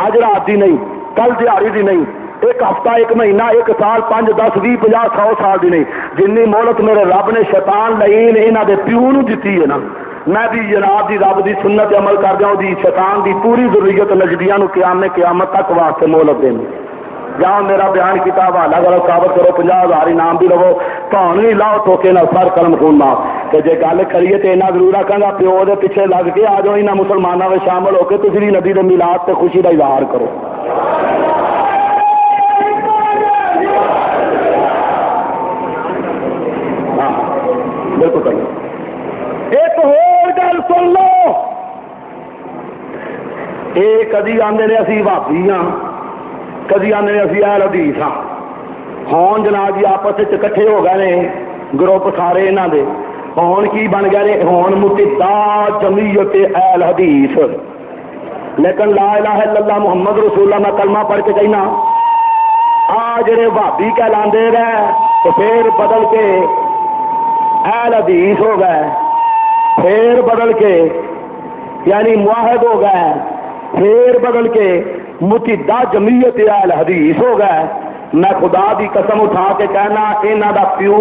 اج رات دی نہیں، کل دیہڑی دی نہیں، ایک ہفتہ ایک مہینہ ایک سال 5 10 20 50 100 سال دی نہیں، جنی مہلت میرے رب نے شیطان لئین انہاں دے پیو نو دتی ہے نا، میں بھی جناب دی رب دی سنت عمل کر جاؤں دی شیطان دی پوری ذریت نجدیاں نو قیامت تک واسطے مہلت دینی۔ جہاں میرا بیان کیا حوالہ غلط ثابت کرو، 50,000 انعام بھی لو، تہن بھی لاؤ ٹوکے نال سر قلم خون معاف۔ کہ جے گل کریے تو اینا ضرور آکھاں گا پیو دے پیچھے لگ کے آ جاؤ انہاں مسلماناں وچ شامل ہو کے تسی بھی نبی دے میلاد تے خوشی دا اظہار کرو۔ ہاں بالکل کرو۔ ایک ہور گل سن لو، یہ کدی آندے نے اسی بھابی ہاں، کدی آندے نے اسی اہل حدیث ہاں، ہون جناب جی آپس اکٹھے ہو گئے نے گروپ سارے انہاں دے، ہون کی بن گئے نے، ہون متحدہ جمعیت اہل حدیث، لیکن لا الہ الا اللہ محمد رسول اللہ میں کلمہ پڑھ کے کہنا آ جڑے بھابی کہلاندے رہے تو پھر بدل کے اہل حدیث ہو گئے، پھر بدل کے یعنی معاہد ہو گئے، پھر بدل کے متحدہ جمعیت اہل حدیث ہو گئے۔ میں خدا دی قسم اٹھا کے کہنا انہاں دا پیو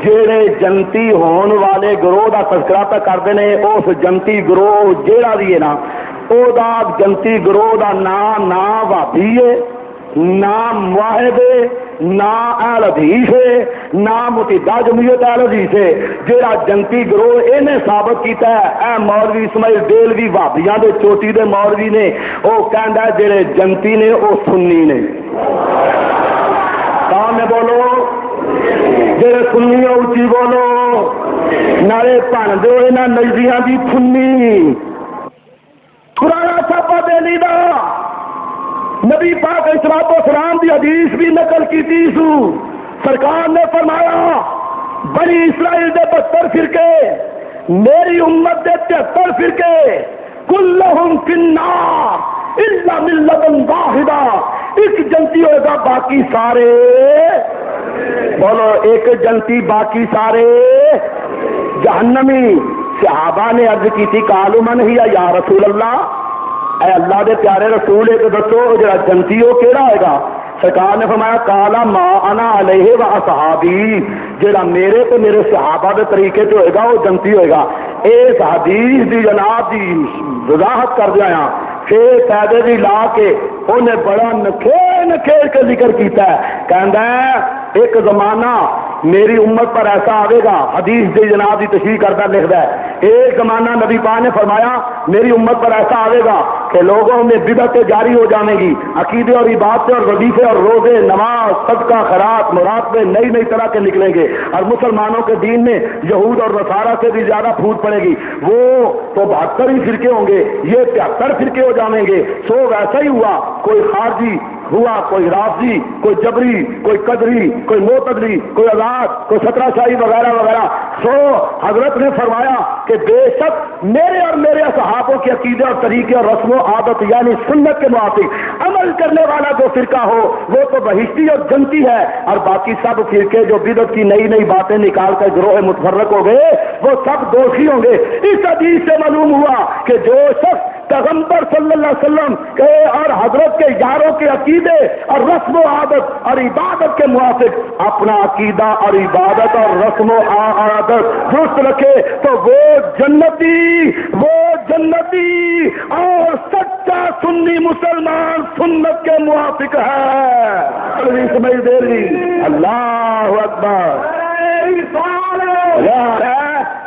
جڑے جنتی ہون والے گروہ دا تذکرہ پہ کرتے ہیں، اس جنتی گروہ جیڑا بھی ہے نا، او دا جنتی گروہ دا نہ وہابی ہے، نہ معاہد ہے، نہ اہل حدیث ہے، نہ متحدہ جمعیت اہل حدیث ہے۔ جیڑا جنتی گروہ انہیں ثابت کیتا ہے، اے مولوی اسماعیل ڈیلوی وہابیاں دے چوٹی دے مولوی نے، وہ کہندا ہے جڑے جنتی نے وہ سنی نے۔ کام میں بولو جڑے سنی اچھی بولو، نالے بن دو یہاں نجدیاں دی تھنی۔ پرانا چھاپا دہلی دا نبی پاک اسلام و سلام دی حدیث بھی نقل کی تھی سو، سرکار نے فرمایا بنی اسرائیل دے 72 فرقے، میری امت دے 73 فرقے، کلہم فی النار الا ملۃ واحدہ، ایک جنتی ہوئے گا باقی سارے، بولو ایک جنتی باقی سارے جہنمی۔ صحابہ نے عرض کی تھی قالوا من ہی یا رسول اللہ، اے اللہ دے پیارے رسول ایک دسو جڑا جنتی ہو کیڑا ہوئے گا؟ سرکار نے فرمایا قالا ما انا علیہ و اصحابی، جڑا میرے تے میرے صحابہ دے طریقے تے ہوئے گا وہ جنتی ہوئے گا۔ اس حدیث دی جناب دی وضاحت کر دیا پھر قاعدے دی لا کے انہیں بڑا نکھیر کے ذکر کیتا ہے، کہندا ہے ایک زمانہ میری امت پر ایسا آئے گا، حدیث دی جناب دی تشریح کرتا لکھتا ہے ایک زمانہ نبی پاک نے فرمایا میری امت پر ایسا آئے گا کہ لوگوں میں بدعتیں جاری ہو جائیں گی، عقیدے اور عبادتیں اور وظیفے اور روزے نماز صدقہ خیرات مراقبے نئی نئی طرح کے نکلیں گے، اور مسلمانوں کے دین میں یہود اور نصارہ سے بھی زیادہ پھوٹ پڑے گی۔ وہ تو 72 ہی فرقے ہوں گے، یہ 73 فرقے ہو جائیں گے۔ سو ویسا ہی ہوا، کوئی خارجی ہوا، کوئی رافضی، کوئی جبری، کوئی قدری، کوئی معتزلی، کوئی آزاد، کوئی 17 شاہی وغیرہ وغیرہ۔ سو حضرت نے فرمایا کہ بے شک میرے اور میرے صحابوں کے عقیدے اور طریقے اور رسم و عادت یعنی سنت کے موافق عمل کرنے والا جو فرقہ ہو وہ تو بہشتی اور جنتی ہے، اور باقی سب فرقے جو بدعت کی نئی نئی باتیں نکال کر گروہ متفرق ہو گئے وہ سب دوشی ہوں گے۔ اس حدیث سے معلوم ہوا کہ جو شخص پیغمبر صلی اللہ علیہ وسلم کے اور حضرت کے یاروں کے عقیدے اور رسم و عادت اور عبادت کے موافق اپنا عقیدہ اور عبادت اور رسم و عادت درست رکھے تو وہ جنتی اور سچا سنی مسلمان سنت کے موافق ہے۔ سمجھ دے رہی اللہ اکبر،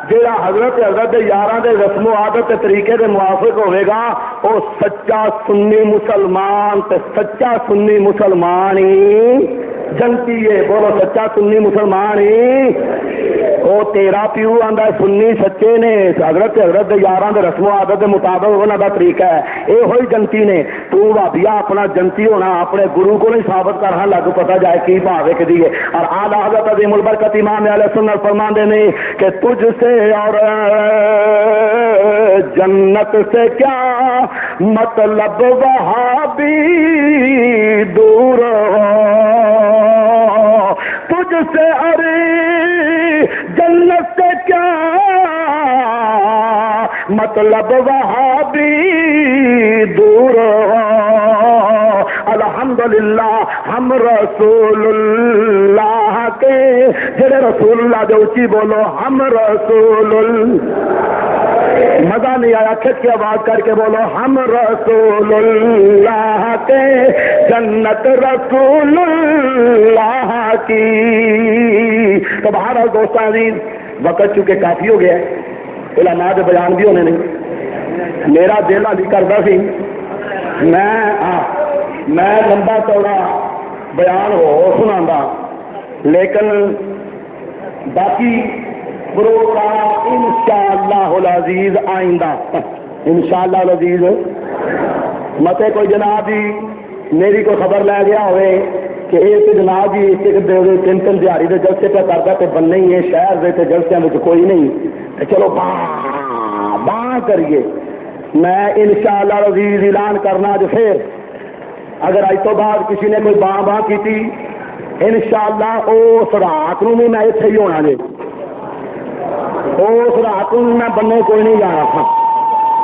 جیڑا حضرت یاراں دے رسم و عادت کے طریقے دے موافق ہوئے گا وہ سچا سنی مسلمان تے سچا سنی مسلمان ہی جنتی ہے۔ بولو سچا سنی مسلمان ہی۔ وہ تیرا پیو آندا سنی سچے نے، حضرت دے یاراں دے رسم و عادت کے مطابق انہاں دا طریقہ ہے، اے ہوئی جنتی نے۔ تو بھابیا اپنا جنتی ہونا اپنے گرو کو نہیں ثابت کرنا لگ پتا جائے کی بھاوے کے دیے۔ اور اعلی حضرت عظیم البرکت امام اہل سنت فرماندے نے کہ تجھ سے اور جنت سے کیا مطلب وہابی دور ہو، تجھ سے ارے جنت سے کیا مطلب وہابی دور ہو، الحمدللہ ہم رسول اللہ کے، جڑے رسول اللہ جو اچھی بولو ہم رسول مزہ نہیں آیا کھچ کے آواز کر کے بولو ہم رسول اللہ کے، جنت رسول اللہ کی۔ تو بہرحال دوستان عزیز وقت چونکہ کافی ہو گیا ہے، علماء کے بیان بھی ہونے نہیں، میرا دل علی کرتا سی میں لمبا چوڑا بیان ہو سنا، لیکن باقی پروگرام انشاءاللہ العزیز آئندہ انشاءاللہ العزیز متے کوئی جناب جی میری کو خبر لے گیا ہوئے کہ ایک جناب جی تین دیہڑی کے جلسے پہ کرتا تو بننے ہی ہے شہر کے جلسے میں کوئی نہیں، چلو باں کریے۔ میں انشاءاللہ العزیز اعلان کرنا جو پھر اگر اج تو بعد کسی نے کوئی باں کی تھی انشاءاللہ اس رات نو بھی میں اتنے ہی ہونا جی۔ اس رات میں بننے کوئی نہیں جانا تھا.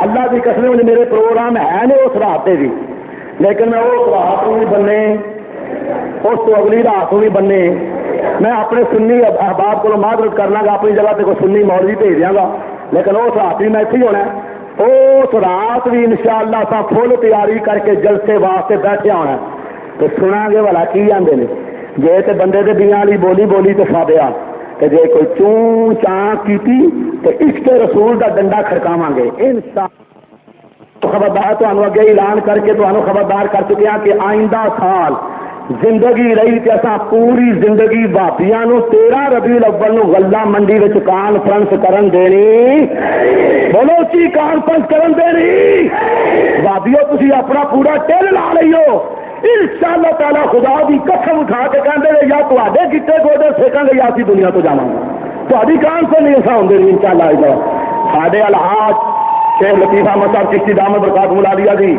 اللہ کی قسم مجھے میرے پروگرام ہے نے اس رات سے بھی, لیکن میں اس رات کو بھی بننے, اس تو اگلی رات کو بھی بننے. میں اپنے سنی احباب کو معذرت کرنا گا, اپنی جگہ پہ کوئی سنی مولوی بھیج دیا گا, لیکن اس رات بھی میں اتنے ہونا. اس رات بھی انشاءاللہ سا فل تیاری کر کے جلسے واسطے بیٹھے ہونا. تو سنا گے والا کی آتے ہیں, جی تو بندے کے بیاں والی بولی بولی تو سادیا, کہ جی کوئی چون چان کی تو عشق رسول کا ڈنڈا کھڑکاواں گے انشاءاللہ. خبردار تمہیں اگے اعلان کر کے تمہیں خبردار کر چکے ہیں کہ آئندہ سال زندگی رہی کہ اصا پوری زندگی بھابیاں 13 ربیع الاول نو غلہ منڈی وچ کانفرنس کرن دینی. بولو اچھی کانفرنس کرن دینی. بھابیو تسی اپنا پورا ٹل لا لئیو انشاءاللہ تعالی. خدا دی قسم اٹھا کے کہندے نے یا تواڈے گٹے گوڈے سیکاں گے یا اسی دنیا تو جاواں گے. تہاڈی کانفرنس نہیں اساں ہوندے انشاءاللہ. ساڈے الحاج شیخ لطیف احمد صاحب چشتی دامت برکات ملالیہ دی,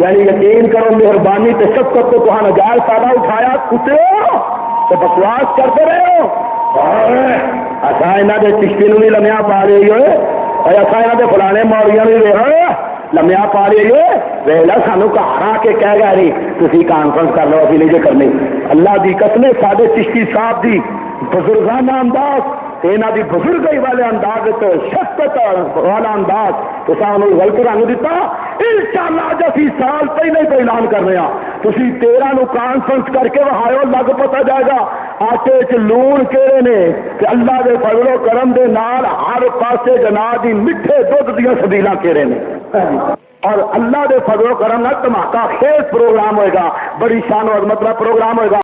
یعنی یقین کرو مہربانی تے شفقت تو تہاں نجائز فائدہ اٹھایا کتے ہو تو بکواس کرتے رہے ہو. اچھا یہاں کے چشتی نو بھی لمیا پا رہی ہوئے, اچھا یہاں کے فلانے موڑیاں بھی لمیا پا رہی ہوئے. ویلا سانو گھر آ کے کہہ گئے نہیں تھی کانفرنس کر لو, ابھی نہیں جی کرنی. اللہ دی قسم سارے چشتی صاحب دی بزرگانہ انداز, یہاں کی بزرگی والے انداز, شفقت والا انداز تو سانو غلط رنگ دیتا. انشاءاللہ اج اسی سال پہلے تو اعلان کر رہے ہیں, تسی 13 نو کانفرنس کر کے وہاؤ, لگ پتا جائے گا آٹے چ لون کہڑے نے کہ اللہ دے فضل و کرم دے نال ہر پاسے جناب دی میٹھے دودھ دیا سبیلاں کہڑے نے. اور اللہ دے فضل و کرم نال دھماکہ خیز پروگرام ہوئے گا, بڑی شان و عظمت والا پروگرام ہوئے گا.